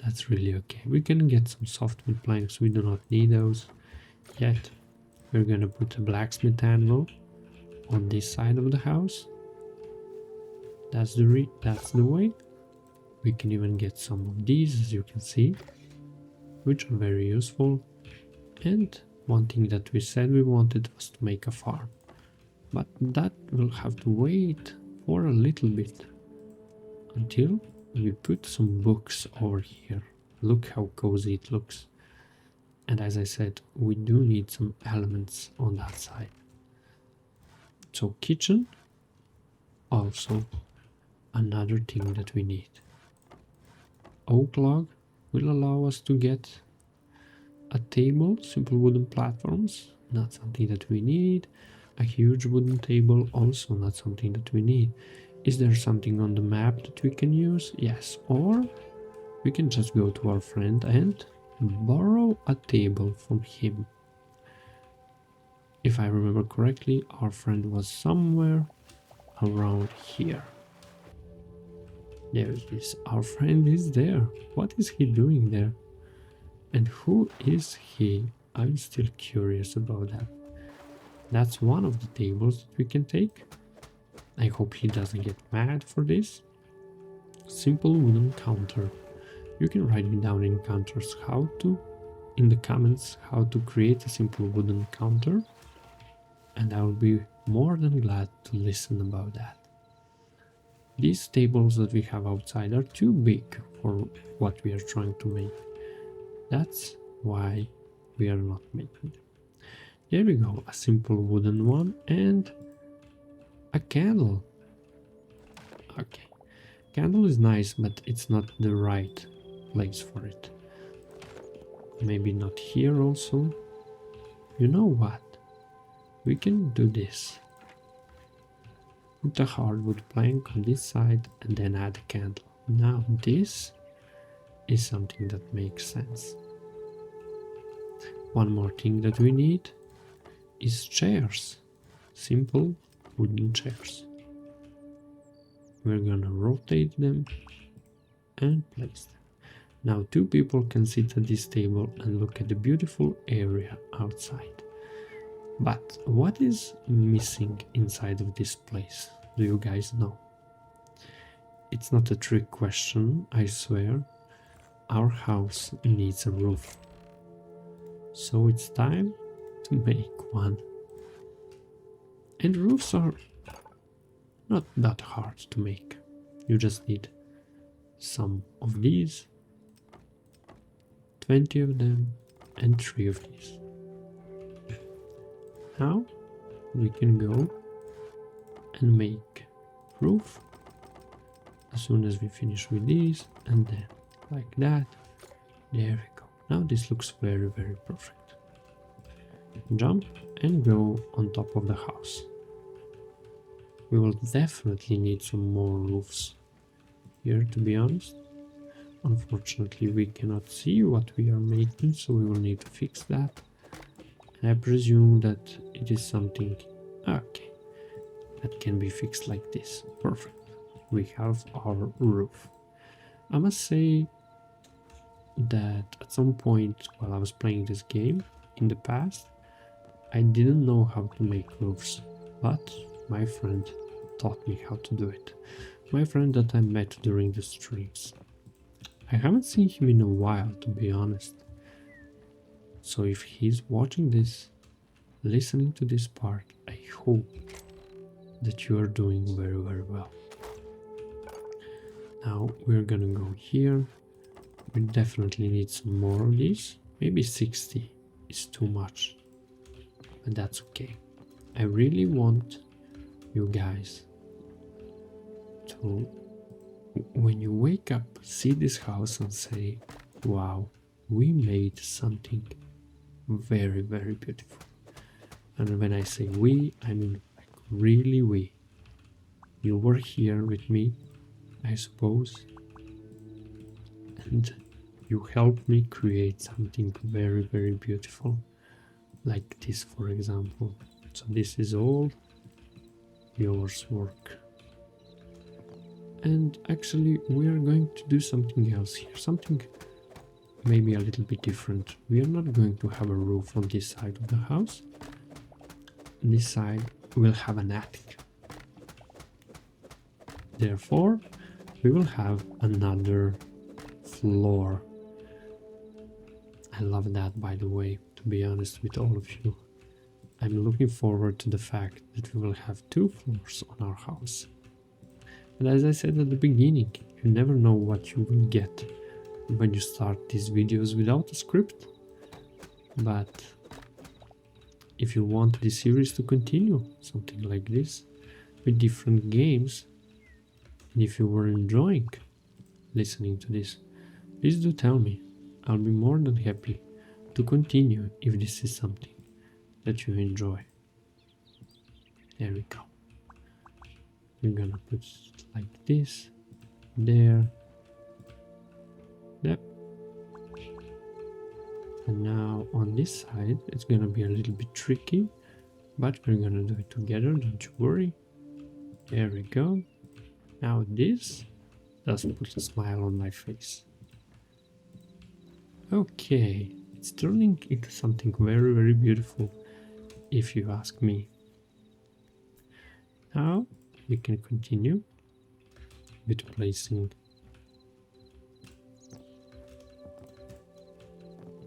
That's really okay. We can get some softwood planks. We do not need those yet. We're gonna put a blacksmith handle on this side of the house. That's the way. We can even get some of these, as you can see, which are very useful. And one thing that we said we wanted was to make a farm, but that will have to wait for a little bit until we put some books over here. Look how cozy it looks. And as I said, we do need some elements on that side. So kitchen, also another thing that we need. Oak log will allow us to get a table, simple wooden platforms, not something that we need. A huge wooden table, also not something that we need. Is there something on the map that we can use? Yes, or we can just go to our friend and borrow a table from him. If I remember correctly, our friend was somewhere around here. There it is. Our friend is there. What is he doing there? And who is he? I'm still curious about that. That's one of the tables that we can take. I hope he doesn't get mad for this. Simple wooden counter. You can write me down in the comments how to create a simple wooden counter, and I will be more than glad to listen about that. These tables that we have outside are too big for what we are trying to make. That's why we are not making them. There we go, a simple wooden one and a candle. Okay. Candle is nice, but it's not the right place for it. Maybe not here also. You know what? We can do this. Put a hardwood plank on this side and then add a candle. Now this is something that makes sense. One more thing that we need is chairs. Simple wooden chairs. We're gonna rotate them and place them. Now 2 people can sit at this table and look at the beautiful area outside. But what is missing inside of this place? Do you guys know? It's not a trick question, I swear. Our house needs a roof. So it's time to make one. And roofs are not that hard to make. You just need some of these, 20 of them, and 3 of these. Now we can go and make roof as soon as we finish with these, and then like that. There we go. Now this looks very, very perfect. Jump and go on top of the house. We will definitely need some more roofs here, to be honest. Unfortunately, we cannot see what we are making, so we will need to fix that. And I presume that it is something, okay, that can be fixed like this. Perfect. We have our roof. I must say that at some point while I was playing this game in the past, I didn't know how to make roofs, but my friend taught me how to do it. My friend that I met during the streams. I haven't seen him in a while, to be honest. So if he's watching this, listening to this part, I hope that you are doing very, very well. Now we're gonna go here. We definitely need some more of these. Maybe 60 is too much, but that's okay. I really want you guys to, when you wake up, see this house and say, wow, we made something very, very beautiful. And when I say we, I mean like really we. You were here with me, I suppose, and you helped me create something very, very beautiful, like this, for example. So this is all yours work. And actually we are going to do something else here, something maybe a little bit different. We are not going to have a roof on this side of the house. This side will have an attic. Therefore, we will have another floor. I love that, by the way, to be honest with all of you. I'm looking forward to the fact that we will have 2 floors on our house. And as I said at the beginning, you never know what you will get when you start these videos without a script. But if you want this series to continue, something like this, with different games, and if you were enjoying listening to this, please do tell me. I'll be more than happy to continue if this is something that you enjoy. There we go. We're gonna put it like this, there, yep. And now on this side, it's gonna be a little bit tricky, but we're gonna do it together, don't you worry. There we go. Now this does put a smile on my face. Okay, it's turning into something very, very beautiful, if you ask me. Now we can continue with placing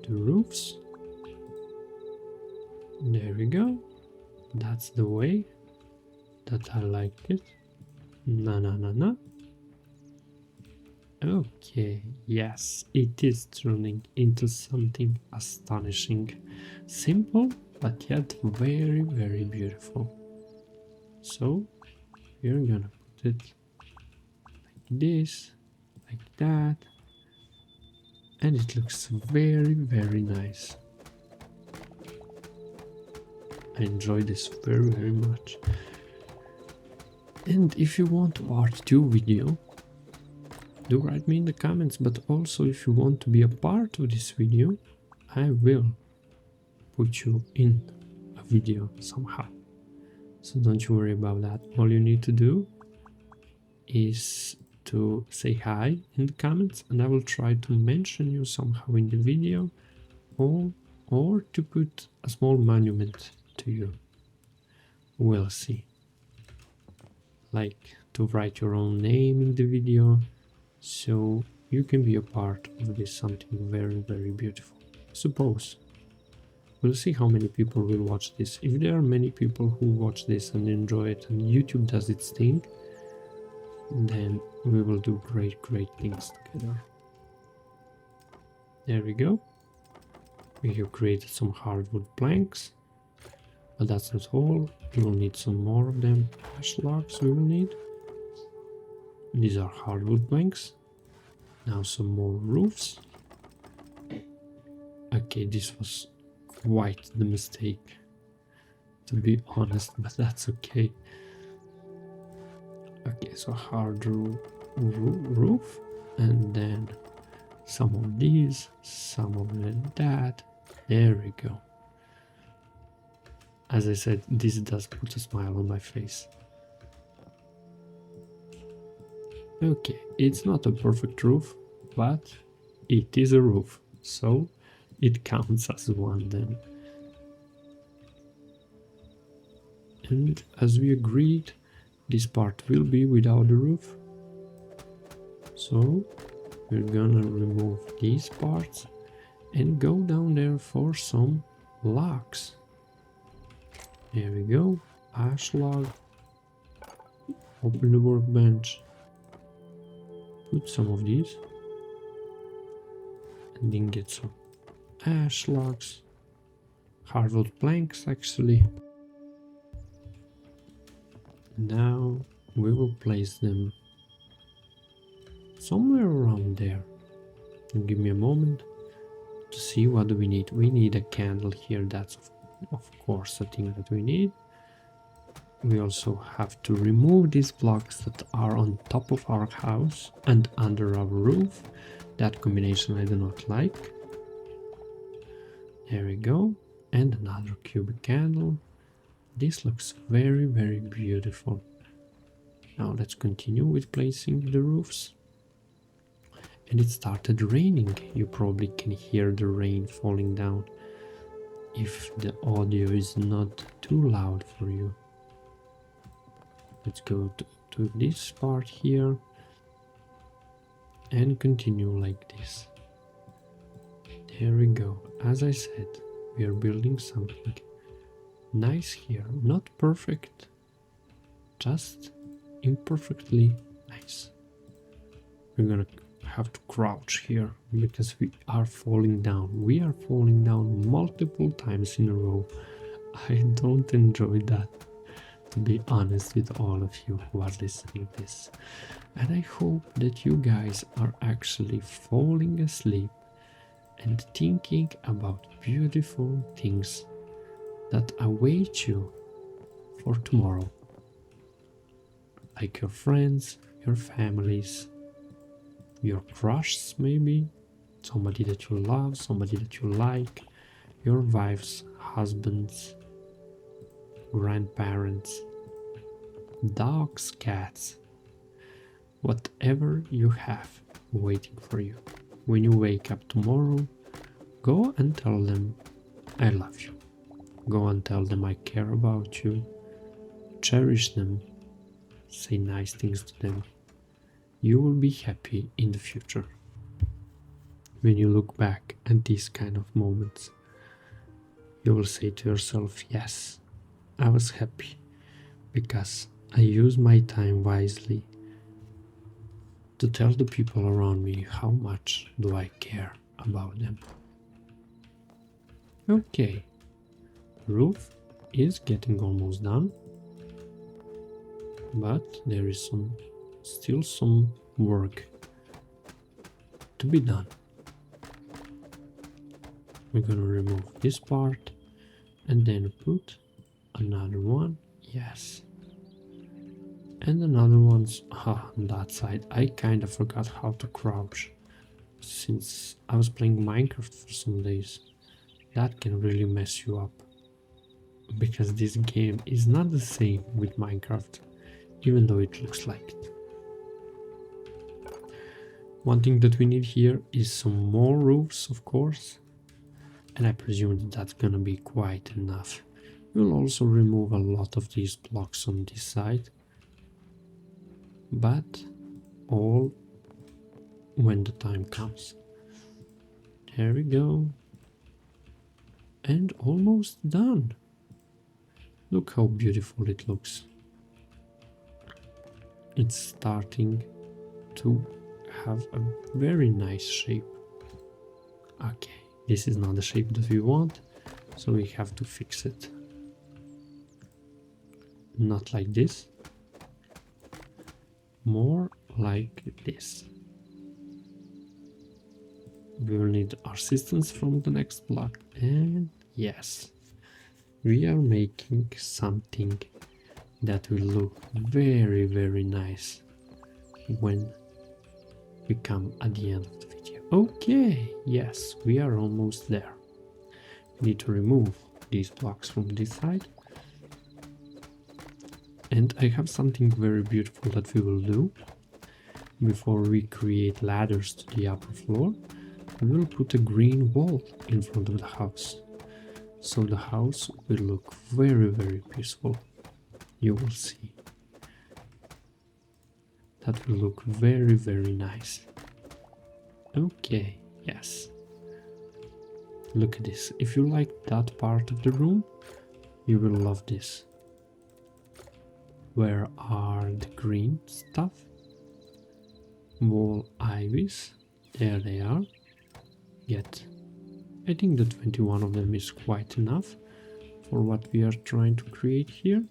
the roofs. There we go. That's the way that I like it. Na. Okay, yes, it is turning into something astonishing. Simple, but yet very, very beautiful. So we're gonna put it this, like that, and it looks very, very nice. I enjoy this very, very much. And if you want part 2 video, do write me in the comments, but also if you want to be a part of this video, I will put you in a video somehow. So don't you worry about that. All you need to do is to say hi in the comments, and I will try to mention you somehow in the video, or to put a small monument to you. We'll see. Like to write your own name in the video, so you can be a part of this something very, very beautiful. Suppose. We'll see how many people will watch this. If there are many people who watch this and enjoy it and YouTube does its thing, then we will do great, great things together. There we go. We have created some hardwood planks, but that's not all. We will need some more of them. Ash logs we will need. These are hardwood planks. Now some more roofs. Okay, this was quite the mistake, to be honest, but that's okay. Okay, so hard roof, and then some of these, some of that. There we go. As I said, this does put a smile on my face. Okay, it's not a perfect roof, but it is a roof, so it counts as one then. And as we agreed, this part will be without the roof. So we're gonna remove these parts and go down there for some logs. There we go, ash log. Open the workbench. Put some of these. And then get some ash logs. Hardwood planks actually. Now we will place them somewhere around there. And give me a moment to see what do we need. We need a candle here, that's of course the thing that we need. We also have to remove these blocks that are on top of our house and under our roof. That combination I do not like. There we go. And another cubic candle. This looks very, very beautiful. Now let's continue with placing the roofs. And it started raining. You probably can hear the rain falling down if the audio is not too loud for you. Let's go to this part here and continue like this. There we go. As I said, we are building something nice here. Not perfect, just imperfectly nice. We're gonna have to crouch here because we are falling down. We are falling down multiple times in a row. I don't enjoy that, to be honest with all of you who are listening to this. And I hope that you guys are actually falling asleep and thinking about beautiful things that await you for tomorrow. Like your friends, your families, your crushes maybe, somebody that you love, somebody that you like, your wives, husbands, grandparents, dogs, cats, whatever you have waiting for you. When you wake up tomorrow, go and tell them I love you. Go and tell them I care about you. Cherish them. Say nice things to them. You will be happy in the future. When you look back at these kind of moments, you will say to yourself, yes, I was happy because I used my time wisely to tell the people around me how much do I care about them. Okay, roof is getting almost done, but there is still some work to be done. We're gonna remove this part and then put another one. Yes. And another one's on that side. I kind of forgot how to crouch since I was playing Minecraft for some days. That can really mess you up, because this game is not the same with Minecraft, even though it looks like it. One thing that we need here is some more roofs, of course, and I presume that that's gonna be quite enough. We'll also remove a lot of these blocks on this side, but all when the time comes. There we go. And almost done. Look how beautiful it looks. It's starting to have a very nice shape. Okay, this is not the shape that we want, so we have to fix it. Not like this. More like this. We will need assistance from the next block, and yes, we are making something that will look very, very nice when we come at the end of the video. Okay, yes, we are almost there. We need to remove these blocks from this side. And I have something very beautiful that we will do before we create ladders to the upper floor. We will put a green wall in front of the house, so the house will look very, very peaceful. You will see. That will look very, very nice. Okay, yes. Look at this. If you like that part of the room, you will love this. Where are the green stuff? Wall ivies. There they are. Yet, I think the 21 of them is quite enough for what we are trying to create here.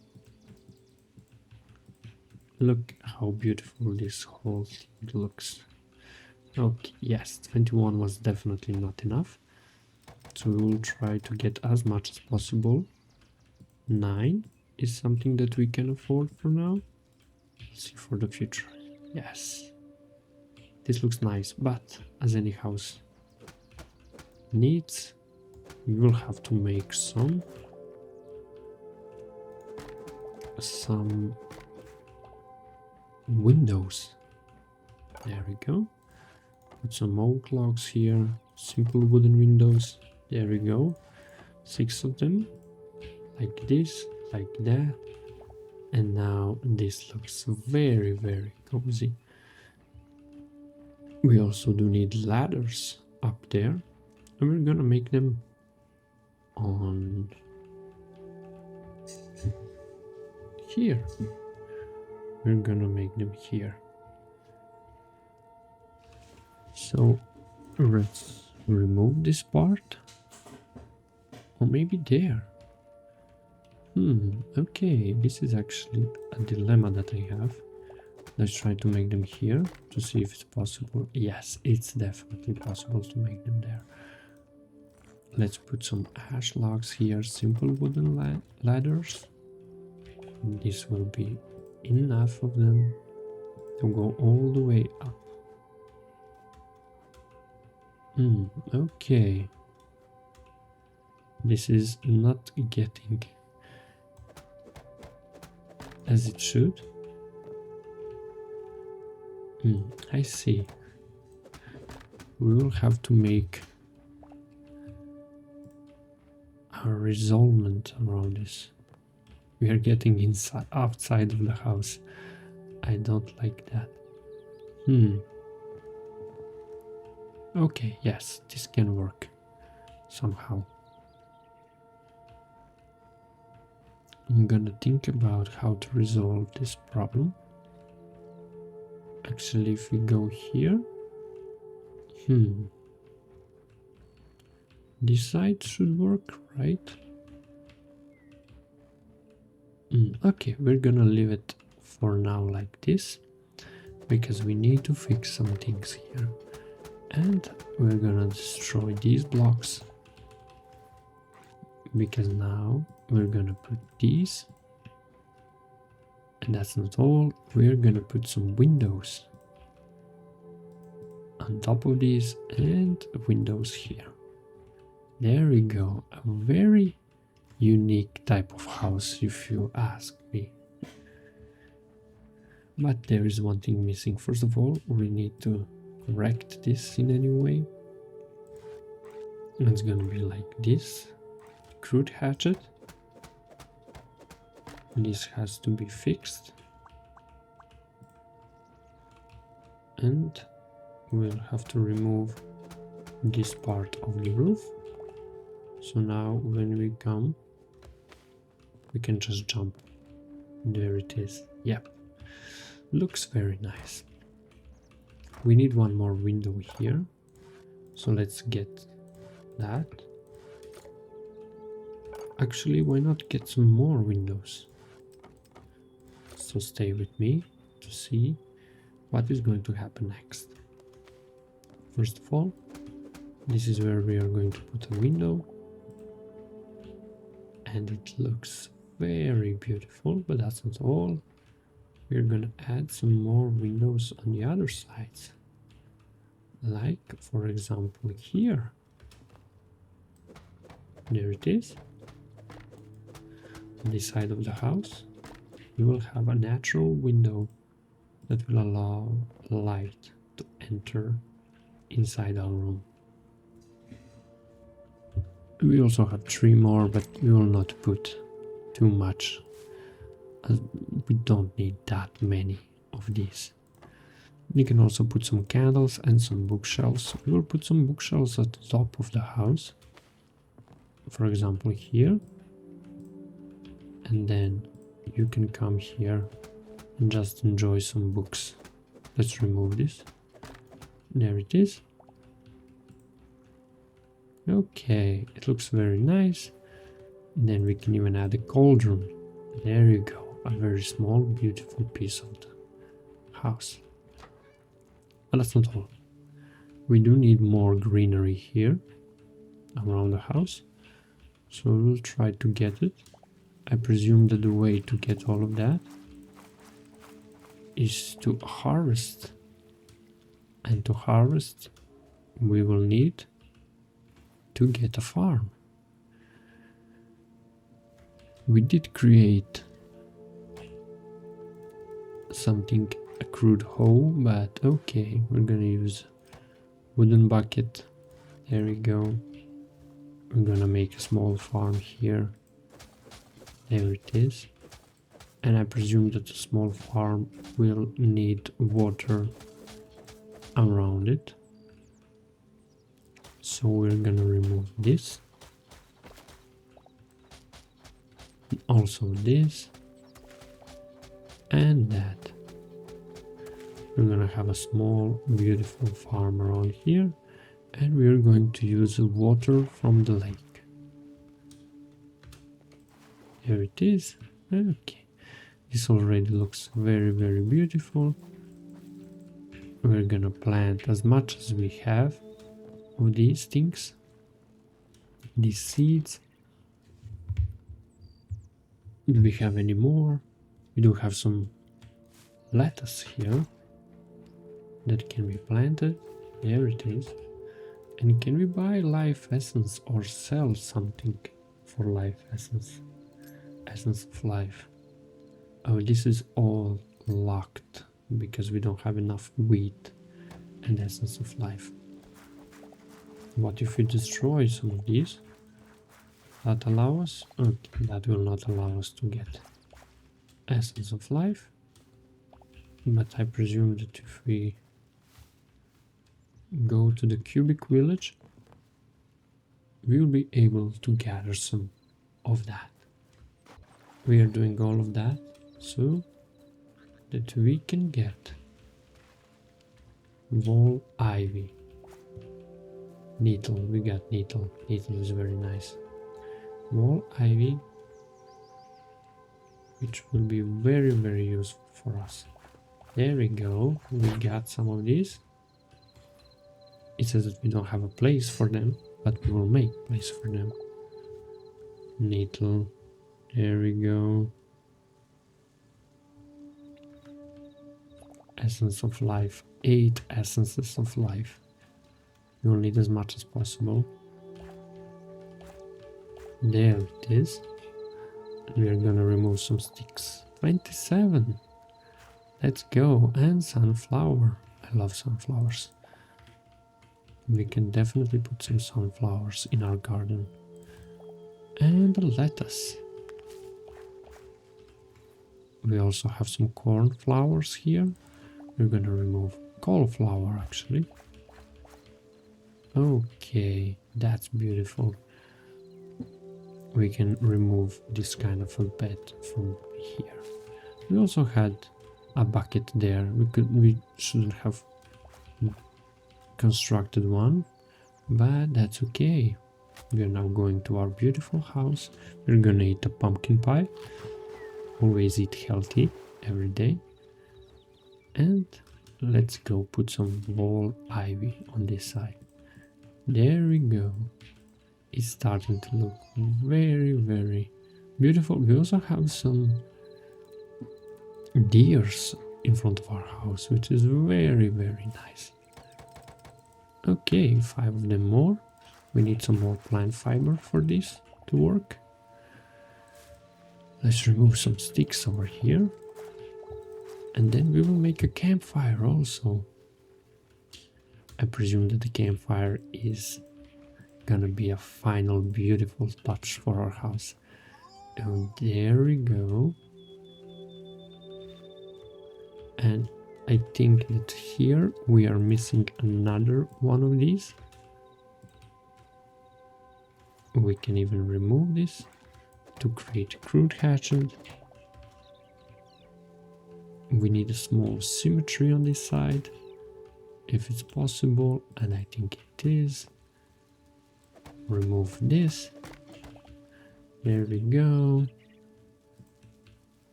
Look how beautiful this whole thing looks. Okay, yes, 21 was definitely not enough. So we will try to get as much as possible. 9 is something that we can afford for now. Let's see for the future. Yes. This looks nice, but as any house needs, we will have to make some windows. There we go. Put some oak logs here, simple wooden windows. There we go. 6 of them, like this, like that. And now this looks very, very cozy. We also do need ladders up there. And we're gonna make them on here. We're gonna make them here. So let's remove this part. Or maybe there. Okay, this is actually a dilemma that I have. Let's try to make them here to see if it's possible. Yes, it's definitely possible to make them there. Let's put some ash logs here, simple wooden ladders. This will be enough of them to go all the way up. Okay. This is not getting as it should. I see. We will have to make a resolvement around this. We are getting outside of the house. I don't like that. Okay, yes, this can work somehow. I'm gonna think about how to resolve this problem. Actually, if we go here, this side should work, right? Okay, we're gonna leave it for now like this. because we need to fix some things here. And we're gonna destroy these blocks, because now we're gonna put these. And that's not all, we're gonna put some windows on top of these and windows here. There we go, a very unique type of house if you ask me. But there is one thing missing. First of all, we need to correct this in any way. It's gonna be like this. Crude hatchet. This has to be fixed. And we'll have to remove this part of the roof. So now when we come, we can just jump. There it is. Yep. Looks very nice. We need one more window here. So let's get that. Actually, why not get some more windows? So stay with me to see what is going to happen next. First of all, this is where we are going to put a window. And it looks very beautiful, but that's not all. We're gonna add some more windows on the other sides. Like, for example, here. There it is. On this side of the house, we will have a natural window that will allow light to enter inside our room. We also have 3 more, but we will not put too much, as we don't need that many of these. You can also put some candles and some bookshelves. We will put some bookshelves at the top of the house, for example here, and then you can come here and just enjoy some books. Let's remove this. There it is. Okay, it looks very nice. And then we can even add a cauldron. There you go, a very small, beautiful piece of the house. But that's not all. We do need more greenery here around the house, so we'll try to get it. I presume that the way to get all of that is to harvest. And to harvest, we will need to get a farm. We did create something, a crude hoe, but okay, we're gonna use wooden bucket. There we go. We're gonna make a small farm here. There it is. And I presume that a small farm will need water around it. So we're gonna remove this. Also this. And that. We're gonna have a small, beautiful farm around here. And we're going to use the water from the lake. Here it is. Okay. This already looks very, very beautiful. We're gonna plant as much as we have of these things, these seeds. Do we have any more? We do have some lettuce here that can be planted. There it is. And can we buy life essence or sell something for life essence? Essence of life. Oh, this is all locked because we don't have enough wheat and essence of life. What if we destroy some of these? That allow us? Okay, that will not allow us to get essence of life. But I presume that if we go to the cubic village, we will be able to gather some of that. We are doing all of that so that we can get wall ivy. Nettle, we got nettle. Nettle is very nice. Wall ivy, which will be very, very useful for us. There we go. We got some of these. It says that we don't have a place for them, but we will make place for them. Needle. There we go. Essence of life. 8 essences of life. You will need as much as possible. There it is. We are gonna remove some sticks. 27. Let's go. And sunflower. I love sunflowers. We can definitely put some sunflowers in our garden. And lettuce. We also have some cornflowers here. We're gonna remove cauliflower actually. Okay, that's beautiful. We can remove this kind of a bed from here. We also had a bucket there. We shouldn't have constructed one, but that's okay. We are now going to our beautiful house. We're gonna eat a pumpkin pie. Always eat healthy every day. And let's go put some wall ivy on this side. There we go. It's starting to look very, very beautiful. We also have some deers in front of our house, which is very, very nice. Okay, 5 of them more. We need some more plant fiber for this to work. Let's remove some sticks over here. And then we will make a campfire also. I presume that the campfire is gonna be a final beautiful touch for our house. And there we go. And I think that here we are missing another one of these. We can even remove this to create a crude hatchet. We need a small symmetry on this side, if it's possible, and I think it is. Remove this. There we go.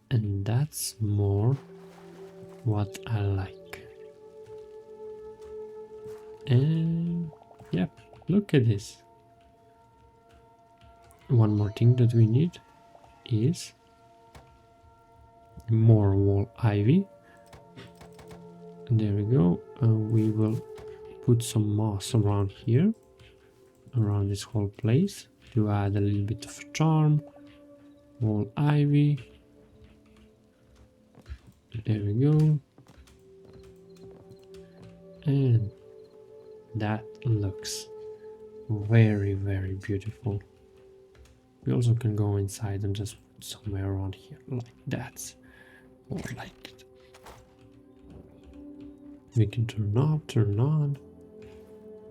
And that's more what I like. And yep, look at this. One more thing that we need is more wall ivy. There we go. We will put some moss around here, around this whole place, to add a little bit of charm. Wall ivy. There we go. And that looks very, very beautiful. We also can go inside and just put somewhere around here like that, or like it. We can turn off, turn on.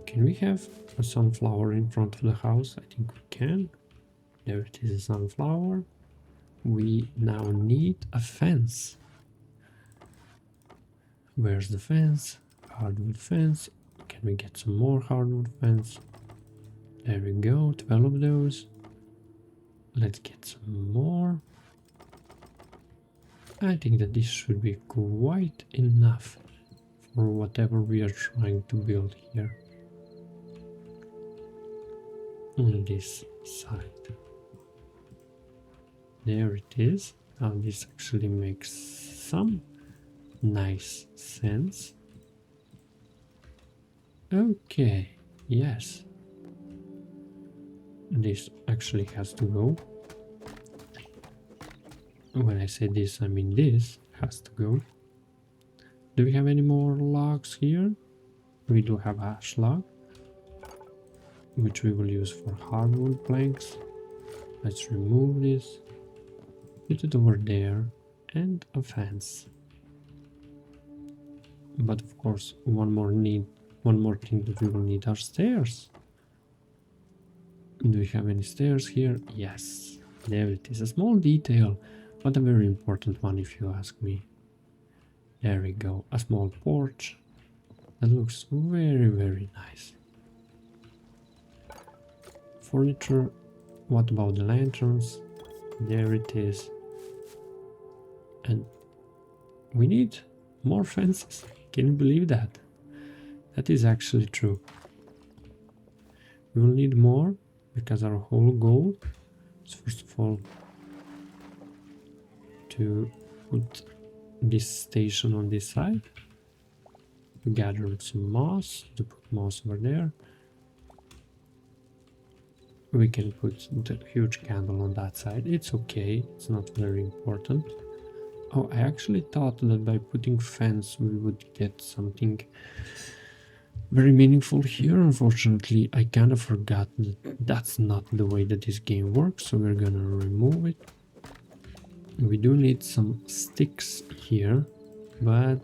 Can we have a sunflower in front of the house? I think we can. There it is, a sunflower. We now need a fence. Where's the fence? Hardwood fence. Can we get some more hardwood fence? There we go, 12 of those. Let's get some more. I think that this should be quite enough for whatever we are trying to build here. On this side. There it is. Now this actually makes some nice sense. Okay, yes. This actually has to go. When I say this, I mean this has to go. Do we have any more logs here? We do have ash log, which we will use for hardwood planks. Let's remove this, put it over there, and a fence. But of course, one more thing that we will need are stairs. Do we have any stairs here? Yes, there it is. A small detail, but a very important one if you ask me. There we go, a small porch. That looks very, very nice. Furniture, what about the lanterns? There it is. And we need more fences. Can you believe that? That is actually true. We will need more because our whole goal is first of all to put this station on this side, to gather some moss, to put moss over there. We can put the huge candle on that side. It's okay, it's not very important. Oh, I actually thought that by putting fence we would get something very meaningful here. Unfortunately, I kind of forgot that that's not the way that this game works, so we're gonna remove it. We do need some sticks here, but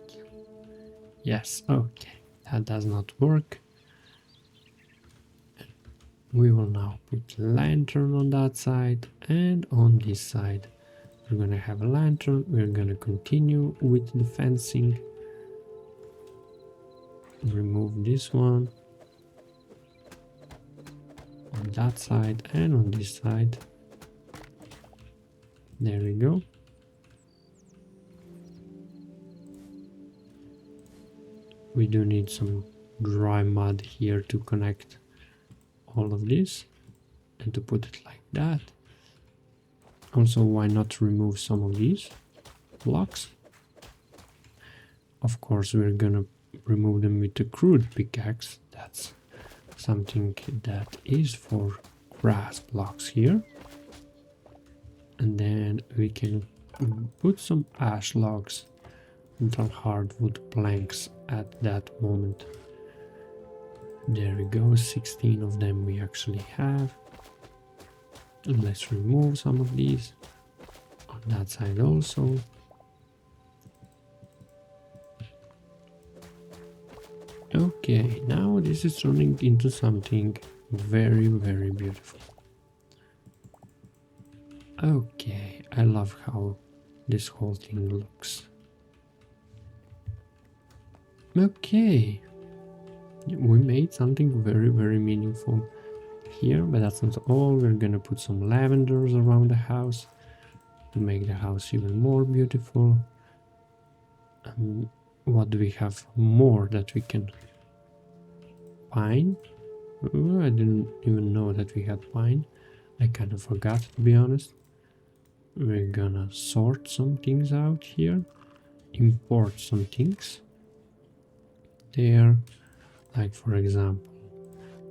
yes, okay, that does not work. We will now put lantern on that side, and on this side we're gonna have a lantern. We're gonna continue with the fencing. Remove this one on that side and on this side. There we go. We do need some dry mud here to connect all of this and to put it like that. Also, why not remove some of these blocks? Of course, we're gonna remove them with a crude pickaxe. That's something that is for grass blocks here. And then we can put some ash logs and some hardwood planks at that moment. There we go, 16 of them we actually have. And let's remove some of these on that side also. Okay, now this is turning into something very, very beautiful. Okay, I love how this whole thing looks. Okay, we made something very, very meaningful here, but that's not all. We're gonna put some lavenders around the house to make the house even more beautiful. What do we have more that we can? Pine? Oh, I didn't even know that we had pine. I kind of forgot, to be honest. We're gonna sort some things out here, import some things there, like for example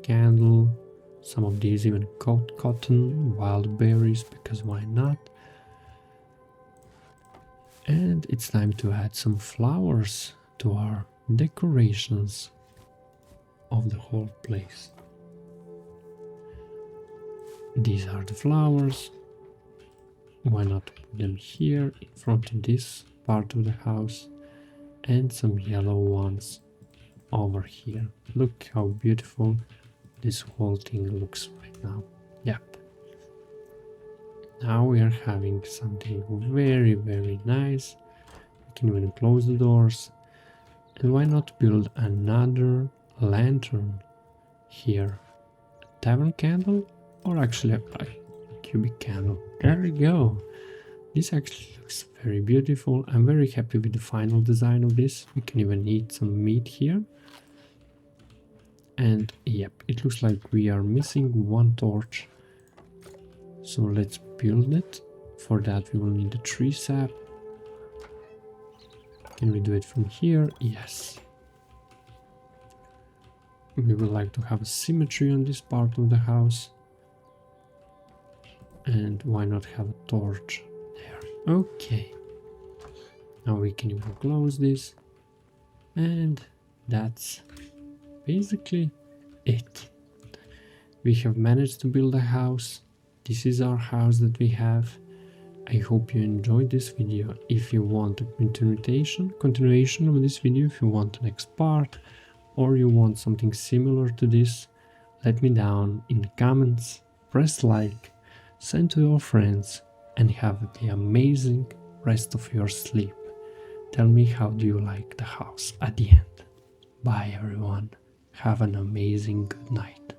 candle, some of these even cotton, wild berries, because why not? And it's time to add some flowers to our decorations of the whole place. These are the flowers. Why not put them here in front of this part of the house, and some yellow ones over here. Look how beautiful this whole thing looks right now. Yep. Now we are having something very, very nice. We can even close the doors. And why not build another lantern here? A tavern candle, or actually a cubic candle. There we go. This actually looks very beautiful. I'm very happy with the final design of this. We can even eat some meat here. And yep, it looks like we are missing one torch. So let's build it. For that we will need a tree sap. Can we do it from here? Yes. We would like to have a symmetry on this part of the house. And why not have a torch there? Okay. Now we can even close this. And that's basically it. We have managed to build a house. This is our house that we have. I hope you enjoyed this video. If you want a continuation of this video, if you want the next part, or you want something similar to this, let me down in the comments, press like, send to your friends, and have the amazing rest of your sleep. Tell me how do you like the house at the end. Bye everyone. Have an amazing good night.